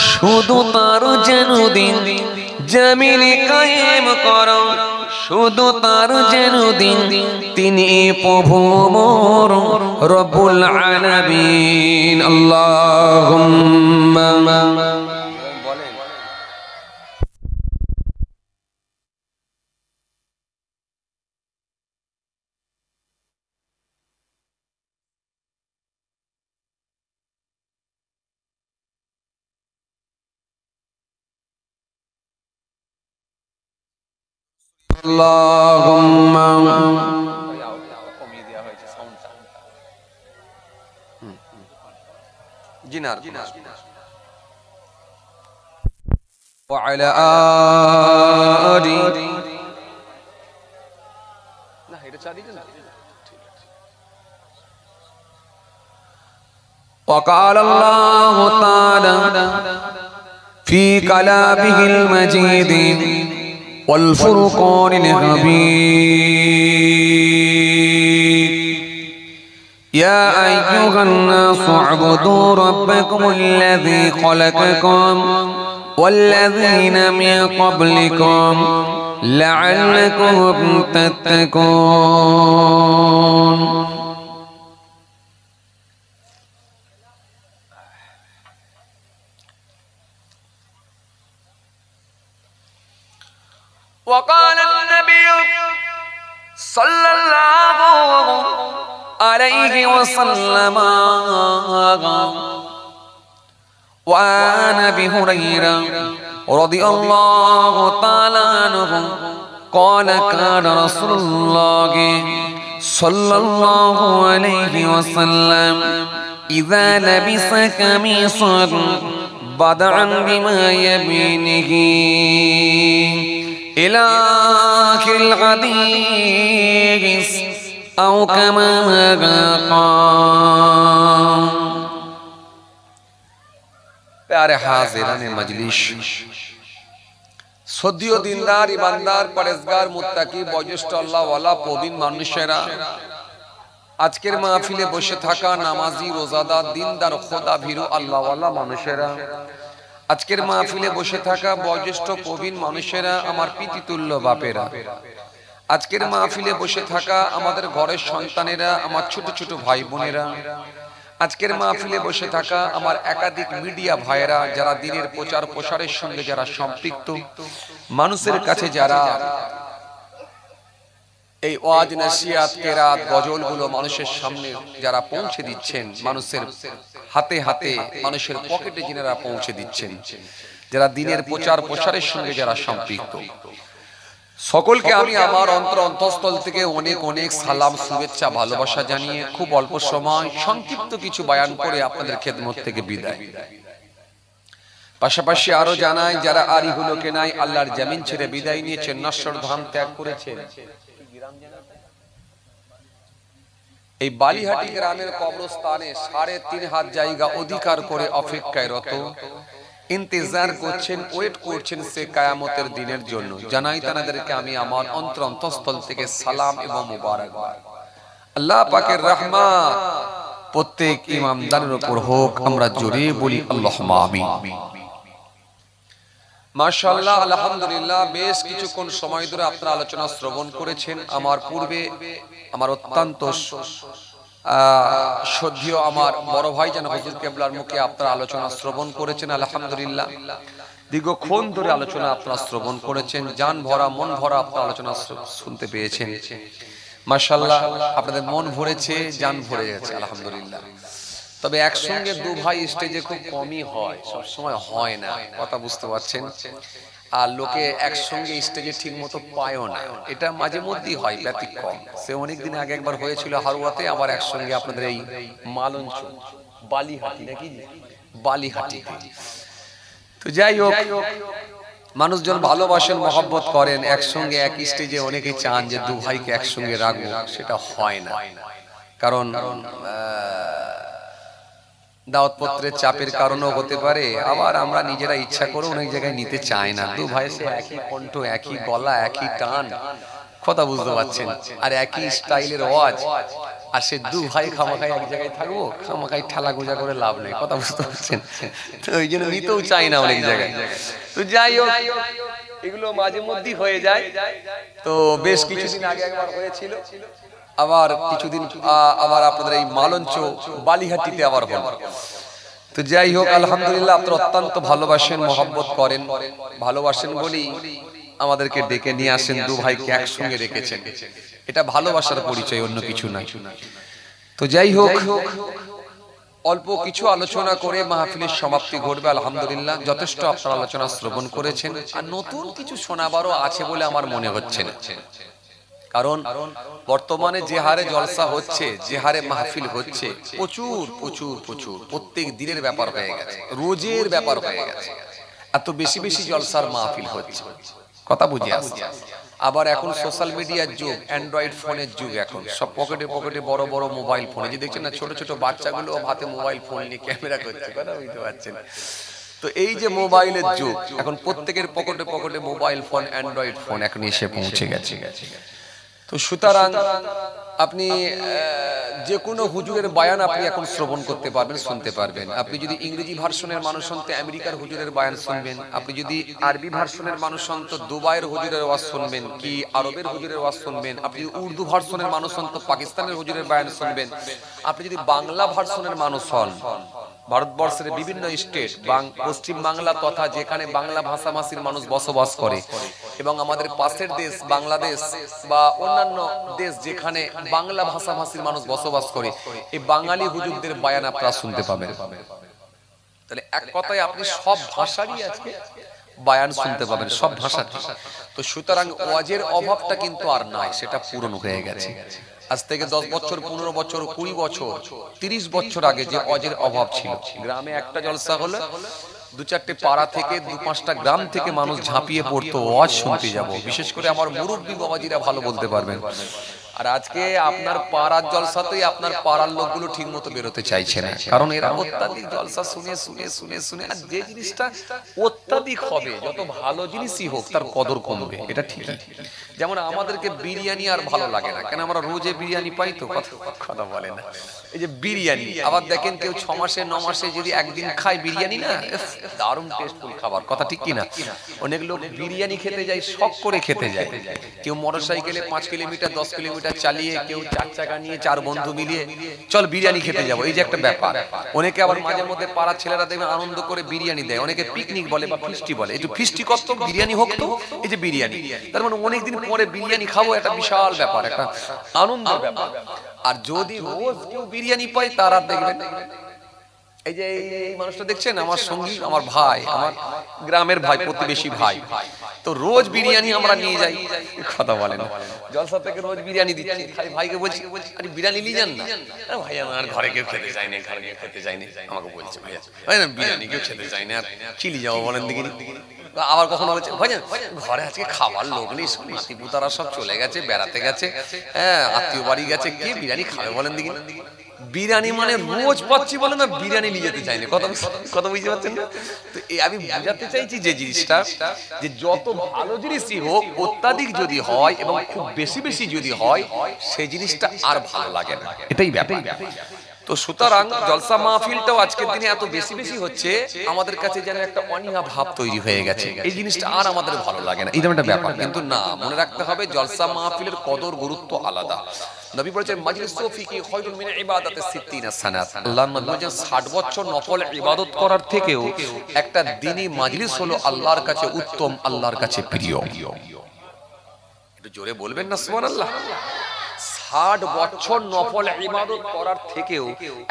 শুধু তার যেন দিন, জামিল কায়েম করো শুধু তার যেন দিন, তিনি প্রভু মোর রব্বুল আলামিন। আল্লাহুম্মা আল্লাহুম্মা কমিয়ে দেওয়া হয়েছে সাউন্ডটা, জিনার ওয়া আলা আলি। না এটা চালিয়ে না। وقال الله تعالى في كلامه المجيد والفرقان الحميد يا أيها الناس اعبدوا ربكم الذي خلقكم والذين من قبلكم لعلكم تتقون وقال النبي صلى الله عليه وسلم وعن ابي هريره رضي الله تعالى عنه قال كان رسول الله صلى الله عليه وسلم اذا لبس قميصا بدعا بما يمينه إلى آخر الحديث أو كما قال प्यारे हाज़िरान मजलिस সদীয় দিনদার ইমানদার পরেজগার মুত্তাকি বয়োজ্যেষ্ঠ আল্লাহ ওয়ালা প্রবীণ মানুষেরা আজকের মাহফিলে বসে থাকা নামাজি রোজাদার দিনদার খোদা ভীরু আল্লাহ ওয়ালা মানুষেরা আজকের মাহফিলে বসে থাকা বয়োজ্যেষ্ঠ প্রবীণ মানুষেরা আমার পিতৃতুল্য বাপেরা আজকের মাহফিলে বসে থাকা আমাদের ঘরের সন্তানেরা আমার ছোট ছোট ভাই বোনেরা আজকের মাহফিলে বসে থাকা আমার একাধিক মিডিয়া ভাইয়েরা যারা দ্বীনের প্রচার প্রসারের সঙ্গে যারা সম্পৃক্ত মানুষের কাছে যারা এই ওয়াজ নসিহত কেরাত গজলগুলো মানুষের সামনে যারা পৌঁছে দিচ্ছেন মানুষের হাতে হাতে মানুষের পকেটে যিনারা পৌঁছে দিচ্ছেন যারা দ্বীনের প্রচার প্রসারের সঙ্গে যারা সম্পৃক্ত সকলকে আমি আমার অন্তঃস্থল থেকে অনেক অনেক সালাম শুভেচ্ছা ভালোবাসা জানিয়ে খুব অল্প সময় সংক্ষিপ্ত কিছু বয়ান করে আপনাদের খেদমত থেকে বিদায় পাশাপাশি আরো জানাই যারা আরিহুলকে নাই আল্লাহর জমিন ছেড়ে বিদায় নিয়েছেন নশ্বর ধাম ত্যাগ করেছেন এই বালিহাটি গ্রামের কবরস্থানে ৩.৫ হাত জায়গা অধিকার করে অপেক্ষায় রত ইন্তজার করছেন ওয়েট করছেন সে কিয়ামতের দিনের জন্য জানাই তাদেরকে আমি আমার অন্তঃস্থল থেকে সালাম এবং মুবারকবাদ আল্লাহ পাকের রহমত প্রত্যেক ইমানদারের উপর হোক আমরা জোরে বলি আল্লাহুম্মা আমিন মাশাআল্লাহ আলহামদুলিল্লাহ বেশ কিছুক্ষণ সময় ধরে আপনারা আলোচনা শ্রবণ করেছেন আমার পূর্বে আমার অত্যন্ত শ্রদ্ধেয় আমার বড় ভাই জান হুজুর কেবলার মুখে আপনারা আলোচনা শ্রবণ করেছেন আলহামদুলিল্লাহ দীর্ঘক্ষণ ধরে আলোচনা আপনারা শ্রবণ করেছেন জান ভরা মন ভরা আপনারা আলোচনা শুনতে পেয়েছেন মাশাআল্লাহ আপনাদের মন ভরেছে জান ভরে গেছে আলহামদুলিল্লাহ তবে একসঙ্গে দু ভাই স্টেজে খুব কমই হয় সব সময় হয় না কথা বুঝতে পারছেন আর লোকে একসঙ্গে স্টেজে ঠিকমতো পায়ও না এটা মাঝে মধ্যেই হয় ব্যতিক্রম সে অনেকদিন আগে একবার হয়েছিল হারুয়াতে আবার একসঙ্গে আপনাদের এই মালঞ্চ বালিহাটি নাকি বালিহাটিতে তো যাই হোক মানুষজন ভালোবাসেন মহব্বত করেন একসঙ্গে এক স্টেজে অনেকেই চান যে দু ভাইকে একসঙ্গে রাখবো সেটা হয় না কারণ দাওয়াতপত্রের চাপের কারণেও হতে পারে আবার আমরা নিজেরা ইচ্ছা করে অনেক জায়গায় নিতে চাই না দু ভাই সে একই কণ্ঠ একই গলা একই টান কথা বুঝতে পারছেন আর একই স্টাইলের ওয়াজ আর সে দু ভাই খামাখাই এক জায়গায় থাকবো খামাখাই ঠেলা গোজা করে লাভ নেই কথা বুঝতে পারছেন তো ওই জন্য নিতেও চাই না অনেক জায়গায় তো যাই হোক এগুলো মাঝে মধ্যেই হয়ে যায় তো বেশ কিছুদিন আগে একবার হয়েছিল আবার কিছুদিন আবার আপনাদের এই মালঞ্চ বালিহাটিতে আবার হল তো যাই হোক আলহামদুলিল্লাহ আপনারা অত্যন্ত ভালোবাসেন মহব্বত করেন ভালোবাসেন বলেই আমাদেরকে ডেকে নিয়ে আসেন দু ভাইকে একসঙ্গে রেখেছেন এটা ভালোবাসার পরিচয় অন্য কিছু নাই তো যাই হোক অল্প কিছু আলোচনা করে মাহফিলের সমাপ্তি ঘটবে আলহামদুলিল্লাহ যথেষ্ট আপনারা আলোচনা শ্রবণ করেছেন আর নতুন কিছু শোনাবারও আছে বলে আমার মনে হচ্ছে না কারণ বর্তমানে যে হারে জলসা হচ্ছে যে হারে মাহফিল হচ্ছে প্রচুর প্রচুর প্রচুর প্রত্যেক দিনের ব্যাপার হয়ে গেছে রোজের ব্যাপার হয়ে গেছে এত বেশি বেশি জলসার মাহফিল হচ্ছে কথা বুঝে আসছে আবার এখন সোশ্যাল মিডিয়ার যুগ অ্যান্ড্রয়েড ফোনের যুগ এখন সব পকেটে পকেটে বড় বড় মোবাইল ফোন এই যে দেখছেন না ছোট ছোট বাচ্চাগুলো হাতে মোবাইল ফোন নিয়ে ক্যামেরা করছে কথা বুঝতে পারছেন তো এই যে মোবাইলের যুগ, এখন প্রত্যেকের পকেটে পকেটে মোবাইল ফোন, অ্যান্ড্রয়েড ফোন এখন এসে পৌঁছে গেছে। তো সুতরাং আপনি যে কোনো হুজুরের বয়ান আপনি এখন শ্রবণ করতে পারবেন, শুনতে পারবেন। আপনি যদি ইংরেজি ভার্সনের মানুষ হন তো আমেরিকার হুজুরের বয়ান শুনবেন, আপনি যদি আরবি ভার্সনের মানুষ হন তো দুবাইয়ের হুজুরের ওয়াজ শুনবেন কি আরবের হুজুরের ওয়াজ শুনবেন, আপনি যদি উর্দু ভার্সনের মানুষ হন তো পাকিস্তানের হুজুরের বয়ান শুনবেন, আপনি যদি বাংলা ভার্সনের মানুষ হন ভারতবর্ষের বিভিন্ন স্টেট, পশ্চিম বাংলা তথা যেখানে বাংলা ভাষাভাষীর মানুষ বসবাস করে এবং আমাদের পাশের দেশ বাংলাদেশ বা অন্যান্য দেশ যেখানে বাংলা ভাষাভাষীর মানুষ বসবাস করে, এই বাঙালি হুজুরদের বয়ান আপনারা শুনতে পাবেন। তাহলে এক কথায় আপনি সব ভাষারই আজকে বয়ান শুনতে পাবেন, সব ভাষা। তো সুতরাং ওয়াজের অভাবটা কিন্তু আর নাই, সেটা পূরণ হয়ে গেছে। আজ থেকে 10 বছর 15 বছর 20 বছর 30 বছর আগে যে ওয়াজের অভাব ছিল, গ্রামে একটা জলসা হলে 2-4টে পাড়া থেকে 2-5টা গ্রাম থেকে মানুষ ঝাঁপিয়ে পড়তো ওয়াজ শুনতে যাব। বিশেষ করে আমার মুরব্বী বাবাজিরা ভালো বলতে পারবেন। আর আজকে আপনার পাড়ার জলসাতেই আপনার পাড়ার লোকগুলো ঠিক মতো বেরোতে চাইছে না, কারণ এরা অত্যাধিক জলসা শুনে শুনে শুনে শুনে, আর যে জিনিসটা অত্যাধিক হবে, যত ভালো জিনিসই হোক তার কদর কমবে, এটা ঠিকই। যেমন আমাদেরকে বিরিয়ানি আর ভালো লাগে না, কেন আমরা রোজে বিরিয়ানি পাই তো, কথা বলে না। এই যে বিরিয়ানি, আবার দেখেন কেউ 6 মাসে 9 মাসে যদি একদিন খায় বিরিয়ানি, না দারুণ টেস্টফুল খাবার, কথা ঠিক কিনা? অনেক লোক বিরিয়ানি খেতে যায়, শখ করে খেতে যায়। কেউ মোটরসাইকেলে 5 কিলোমিটার 10 কিলোমিটার চালিয়ে, কেউ 4 চাকা নিয়ে 4 বন্ধু মিলিয়ে চল বিরিয়ানি খেতে যাবো, এই যে একটা ব্যাপার। অনেকে আবার মাঝে মধ্যে পাড়ার ছেলেরা দেখবে আনন্দ করে বিরিয়ানি দেয়, অনেকে পিকনিক বলে বা ফিস্টি বলে, একটু ফিস্টি করতো বিরিয়ানি হোক তো, এই যে বিরিয়ানি, তার মানে অনেকদিন পরে বিরিয়ানি খাবো, একটা বিশাল ব্যাপার, একটা আনন্দের ব্যাপার। আর যদি রোজ কেউ বিরিয়ানি পায়, তারা দেখবেন এই যে এই মানুষটা দেখছেন, আমার সঙ্গী, আমার ভাই, আমার গ্রামের ভাই, প্রতিবেশী ভাই, তো রোজ বিরিয়ানি আমরা নিয়ে যাই, কথা বলেন জলসা থেকে রোজ বিরিয়ানি দিচ্ছি, খালি ভাইকে বলছি আরে বিরিয়ানি নিয়ে যান না, ভাই আমার ঘরে কেউ খেতে চায় না, ঘরে কেউ খেতে চায় না, আমাকে বলছে ভাইয়া বিরিয়ানি কেউ খেতে চায় না, চিলি যাবো বলেন দেখি। আবার কখনো বলছে ভাইজান ঘরে আজকে খাবার লোক নেই, নাতিপুতারা সব চলে গেছে, বেড়াতে গেছে, হ্যাঁ আত্মীয় বাড়ি গেছে, কে বিরিয়ানি খাবে বলেন দেখি। বিরিয়ানি মানে রোজ পাচ্ছি বলে না, বিরিয়ানি নিয়ে যেতে চাইনি, কথা বুঝতে পারছেন না? তো আমি বুঝাতে চাইছি যে জিনিসটা, যে যত ভালো জিনিসই হোক অত্যাধিক যদি হয় এবং খুব বেশি বেশি যদি হয়, সেই জিনিসটা আর ভালো লাগে না, এটাই ব্যাপার। তো সুতরাং জলসা মাহফিলটাও আজকের দিনে এত বেশি বেশি হচ্ছে, আমাদের কাছে যেন একটা অনীহা ভাব তৈরি হয়ে গেছে, এই জিনিসটা আর আমাদের ভালো লাগে না, এই একটা ব্যাপার। কিন্তু না, মনে রাখতে হবে জলসা মাহফিলের কদর গুরুত্ব আলাদা। নবী বলেছেন মাজলিসু ফিহি খায়রুন মিন ইবাদাতি 60 সানাত, আল্লাহর নবী বলেছেন 60 বছর নফল ইবাদত করার থেকেও একটা দ্বীনি মাজলিস হলো আল্লাহর কাছে উত্তম, আল্লাহর কাছে প্রিয়। একটু জোরে বলবেন না সুবহানাল্লাহ। 60 বছর নফল ইবাদত করার থেকেও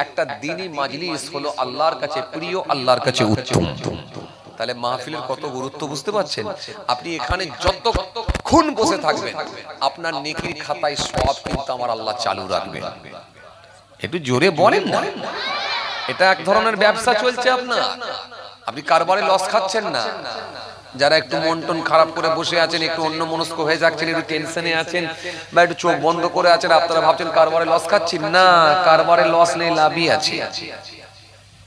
একটা দ্বীনি মাজলিস হলো আল্লাহর কাছে প্রিয়, আল্লাহর কাছে উত্তম। তাহলে মাহফিলের কত গুরুত্ব বুঝতে পারছেন? আপনি এখানে যতক্ষণ বসে থাকবেন আপনার নেকির খাতায় সব কিন্তু আমার আল্লাহ চালু রাখবে। একটু জোরে বলেন না, এটা এক ধরনের ব্যবসা চলছে আপনার, আপনি কারবারে লস খাচ্ছেন না। যারা একটু মন টন খারাপ করে বসে আছেন, একটু অন্য মনস্ক হয়ে যাচ্ছেন, একটু টেনশনে আছেন বা একটু চোখ বন্ধ করে আছেন, আপনারা ভাবছেন কারবারে লস খাচ্ছি, না, কারবারে লস নেই, লাভই আছে।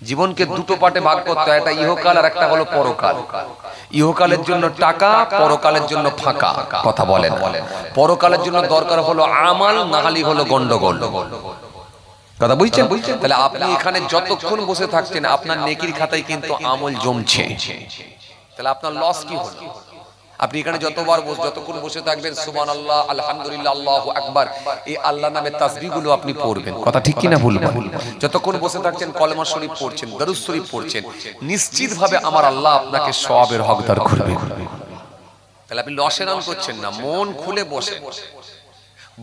জীবনকে দুটো পার্টে ভাগ করতে হয়, একটা ইহকাল আর একটা হলো পরকাল। ইহকালের জন্য টাকা, পরকালের জন্য ফাঁকা, কথা বলেন। পরকালের জন্য দরকার হলো আমাল, না হলে হলো গন্ডগোল, কথা বুঝছেন? তাহলে আপনি এখানে যতক্ষণ বসে থাকছেন আপনার নেকির খাতায় কিন্তু আমল জমছে, তাহলে আপনার লস কি হলো? আপনি এখানে যতক্ষণ বসে থাকবেন সুবহানাল্লাহ, আলহামদুলিল্লাহ, আল্লাহু আকবার, এই আল্লাহ নামের তাসবিহগুলো আপনি পড়বেন, কথা ঠিক কি না ভুল? যতক্ষণ বসে থাকছেন কলেমা শরীফ পড়ছেন, দরুদ শরীফ পড়ছেন, নিশ্চিতভাবে আমার আল্লাহ আপনাকে সওয়াবের হকদার করবে। তাহলে আপনি লসের আন করছেন না, মন খুলে বসে,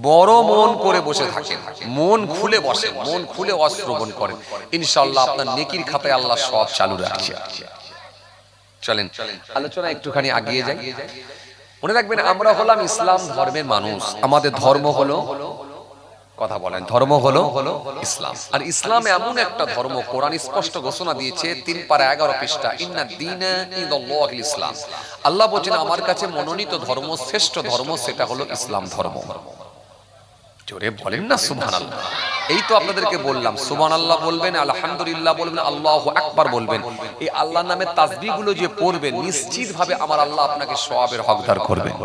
বড় মন করে বসে থাকেন, মন খুলে বসেন, মন খুলে শ্রবণ করেন, ইনশাআল্লাহ আপনার নেকির খাতায় আল্লাহ সব চালু রাখছে। চলেন আলোচনা একটুখানি আগিয়ে যাই। মনে রাখবেন আমরা হলাম ইসলাম ধর্মের মানুষ, আমাদের ধর্ম হলো, কথা বলেন, ধর্ম হলো ইসলাম। আর ইসলাম এমন একটা ধর্ম, কোরআন স্পষ্ট ঘোষণা দিয়েছে 3 পারা 11 পৃষ্ঠা, ইন্না দীনা ইনদাল্লাহিল ইসলাম। আল্লাহ বলেন আমার কাছে মনোনীত ধর্ম, শ্রেষ্ঠ ধর্ম, সেটা হলো ইসলাম ধর্ম। জোরে বলেন না সুবহানাল্লাহ। এই তো আপনাদেরকে বললাম, সুবহানাল্লাহ বলবেন, আলহামদুলিল্লাহ বলবেন, আল্লাহু আকবার বলবেন। এই আল্লাহর নামে তাসবিহগুলো যে পড়বেন, নিশ্চিতভাবে আমার আল্লাহ আপনাকে সওয়াবের হকদার করবেন।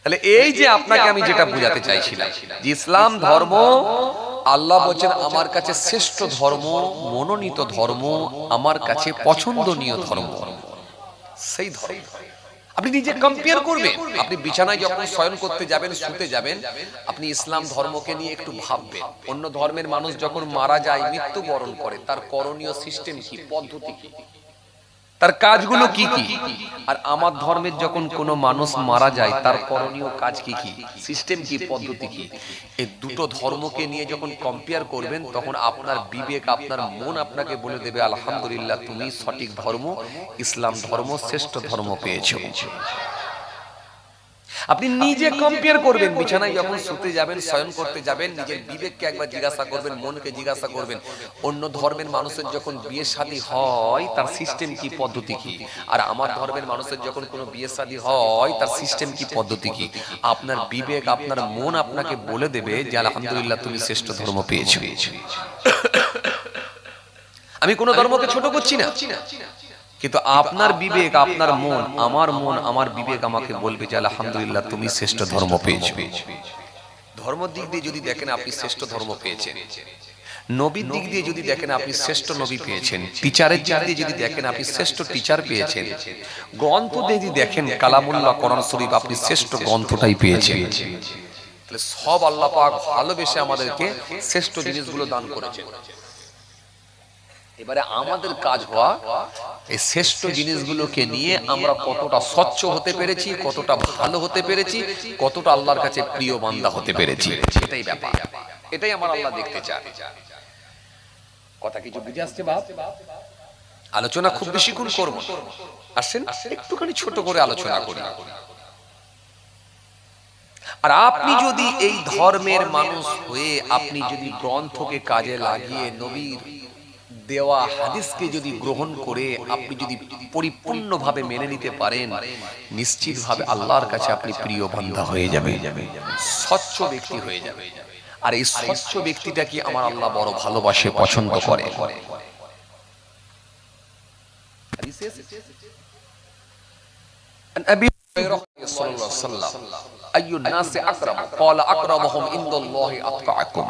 তাহলে এই যে আপনাকে আমি যেটা বোঝাতে চাইছিলাম, যে ইসলাম ধর্ম আল্লাহ বলেন আমার কাছে শ্রেষ্ঠ ধর্ম, মনোনীত ধর্ম, আমার কাছে পছন্দনীয় ধর্ম, সেই ধর্ম। আপনি নিজে কম্পেয়ার করবেন, আপনি বিছানায় যখন শয়ন করতে যাবেন, শুতে যাবেন, আপনি ইসলাম ধর্মকে নিয়ে একটু ভাববেন। অন্য ধর্মের মানুষ যখন মারা যায়, মৃত্যুবরণ করে, তার করণীয় সিস্টেম কি, পদ্ধতি কি, তার কাজগুলো কি কি, আর আমার ধর্মের যখন কোনো মানুষ মারা যায়, তার করণীয় কাজ কি কি, সিস্টেম কি, পদ্ধতি কি। এই দুটো ধর্মকে নিয়ে যখন কম্পেয়ার করবেন, তখন আপনার বিবেক, আপনার মন আপনাকে বলে দেবে, আলহামদুলিল্লাহ, তুমি সঠিক ধর্ম, ইসলাম ধর্ম শ্রেষ্ঠ ধর্ম পেয়েছো। আপনি নিজে কম্পেয়ার করবেন, বিছানায় যখন শুতে যাবেন, শয়ন করতে যাবেন, নিজের বিবেককে একবার জিজ্ঞাসা করবেন, মনকে জিজ্ঞাসা করবেন, অন্য ধর্মের মানুষের যখন বিয়ে শাদী হয়, তার সিস্টেম কি, পদ্ধতি কি, আর আমার ধর্মের মানুষের যখন কোনো বিয়ে শাদী হয়, তার সিস্টেম কি, পদ্ধতি কি। আপনার বিবেক, আপনার মন আপনাকে বলে দেবে যে আলহামদুলিল্লাহ, তুমি শ্রেষ্ঠ ধর্ম পেয়েছো। আমি কোনো ধর্মকে ছোট করছি না, কিন্তু আপনার বিবেক, আপনার মন, আমার বিবেক আমাকে বলবে যে আলহামদুলিল্লাহ, তুমি শ্রেষ্ঠ ধর্ম পেয়েছো। ধর্মের দিক দিয়ে যদি দেখেন আপনি শ্রেষ্ঠ ধর্ম পেয়েছেন, নবীর দিক দিয়ে যদি দেখেন আপনি শ্রেষ্ঠ নবী পেয়েছেন, টিচারের দিক দিয়ে যদি দেখেন আপনি শ্রেষ্ঠ টিচার পেয়েছেন, গ্রন্থ দিয়ে যদি দেখেন কালামুল্লাহ কোরআন শরীফ, আপনি শ্রেষ্ঠ গ্রন্থটাই পেয়েছেন। তাহলে সব আল্লাহ পাক ভালোবেসে আমাদেরকে শ্রেষ্ঠ জিনিসগুলো দান করেছেন। এবারে আমাদের কাজ হওয়া এই শ্রেষ্ঠ জিনিসগুলোকে নিয়ে আমরা কতটা স্বচ্ছ হতে পেরেছি, কতটা ভালো হতে পেরেছি, কতটা আল্লাহর কাছে প্রিয় বান্দা হতে পেরেছি, এটাই ব্যাপার। এটাই আমার আল্লাহ দেখতে চান। কথা কিছু বুঝে আসছে বাপ? আলোচনা খুব বেশিক্ষণ করব না, আসেন একটুখানি ছোট করে আলোচনা করি। আর আপনি যদি এই ধর্মের মানুষ হয়ে, আপনি যদি গ্রন্থকে কাজে লাগিয়ে, নবীর দেওয়া হাদিসকে যদি গ্রহণ করে, আপনি যদি পরিপূর্ণভাবে মেনে নিতে পারেন, নিশ্চিতভাবে আল্লাহর কাছে আপনি প্রিয় বান্দা হয়ে যাবেন, স্বচ্ছ ব্যক্তি হয়ে যাবে। আর এই স্বচ্ছ ব্যক্তিটাকে আমার আল্লাহ বড় ভালোবাসে, পছন্দ করে। আবি হুরায়রা সাল্লাল্লাহু আলাইহি ওয়াসাল্লাম, আইয়ুন নাসি আকরাম, ক্বালা আকরামুহুম ইনদাল্লাহি আতকাকুম।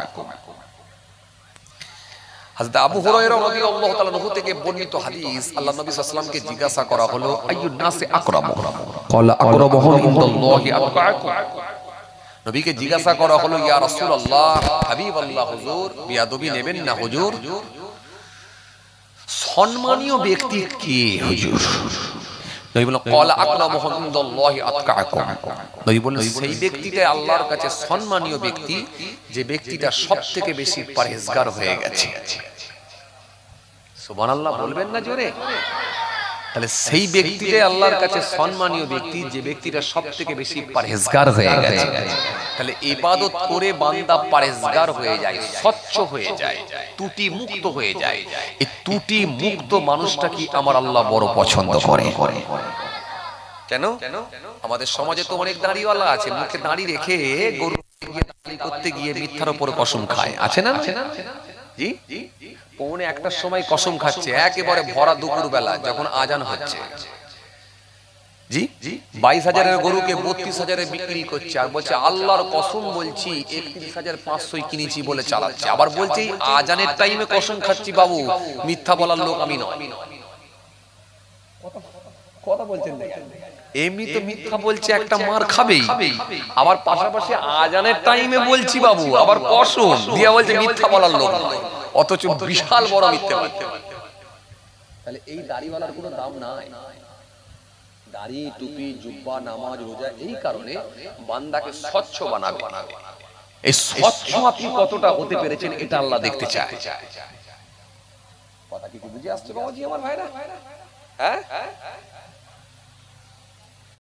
হযরত আবু হুরায়রা রাদিয়াল্লাহু তাআলা আনহু থেকে বর্ণিত হাদিস, আল্লাহ নবী সাল্লাল্লাহু আলাইহি ওয়াসাল্লামকে জিজ্ঞাসা করা হলো, আইয়ুন নাসি আকরাম, ক্বালা আকরামুহুম ইনদাল্লাহি আতকাকুম। নবীকে জিজ্ঞাসা করা হলো, ইয়া রাসূলুল্লাহ, হাবিবাল্লাহ, হুজুর বিয়াদবি নেবেন না হুজুর, সম্মানীয় ব্যক্তি কে হুজুর? নবী বললেন, ক্বালা আকরামুহুম ইনদাল্লাহি আতকাকুম। নবী বললেন, সেই ব্যক্তিটাই আল্লাহর কাছে সম্মানীয় ব্যক্তি, যে ব্যক্তিটা সবথেকে বেশি পরহেজগার হয়ে গেছে। সুবহানাল্লাহ বলবেন না জোরে? তাহলে সেই ব্যক্তিটাই আল্লাহর কাছে সম্মানীয় ব্যক্তি, যে ব্যক্তিটা সবথেকে বেশি পরহেজগার হয়ে গেছে। তাহলে ইবাদত করে বান্দা পরহেজগার হয়ে যায়, স্বচ্ছ হয়ে যায়, ত্রুটি মুক্ত হয়ে যায়। এই ত্রুটি মুক্ত মানুষটা কি আমার আল্লাহ বড় পছন্দ করে। কেন? আমাদের সমাজে তো অনেক দাড়িওয়ালা আছে, মুখে দাড়ি রেখে গরু করতে গিয়ে মিথ্যার উপর কসম খায়, আছে না? জি, পৌনে একটার সময় কসম খাচ্ছে, একেবারে ভরা দুপুর বেলা যখন আজান হচ্ছে। জি, 22,000-এর গরুকে 32,000-এ বিক্রি করছে, আর বলছে আল্লাহর কসম বলছি 31,500 কিনেছি বলে চালাচ্ছে। আবার বলছে আজানের টাইমে কসম খাচ্ছি বাবু, মিথ্যা বলার লোক আমি নয়। কথা বলছেন দেখেন, এমনি তো মিথ্যা বলছে, একটা মার খাবেই, আবার পাশাপাশি আজানের টাইমে বলছি বাবু, আবার কসম দিয়া বলছে মিথ্যা বলার লোক নয়, অথচ বিশাল বড় মিথ্যা বলতে। তাহলে এই দাড়িওয়ালার কোনো দাম নাই। দাড়ি, টুপি, জুব্বা, নামাজ, রোজা, এই কারণে বান্দাকে স্বচ্ছ বানাবে। এই স্বচ্ছ আপনি কতটা হতে পেরেছেন, এটা আল্লাহ দেখতে চায়। কথা কি বুঝে আসছে বাবাজি আমার ভাইরা? হ্যাঁ,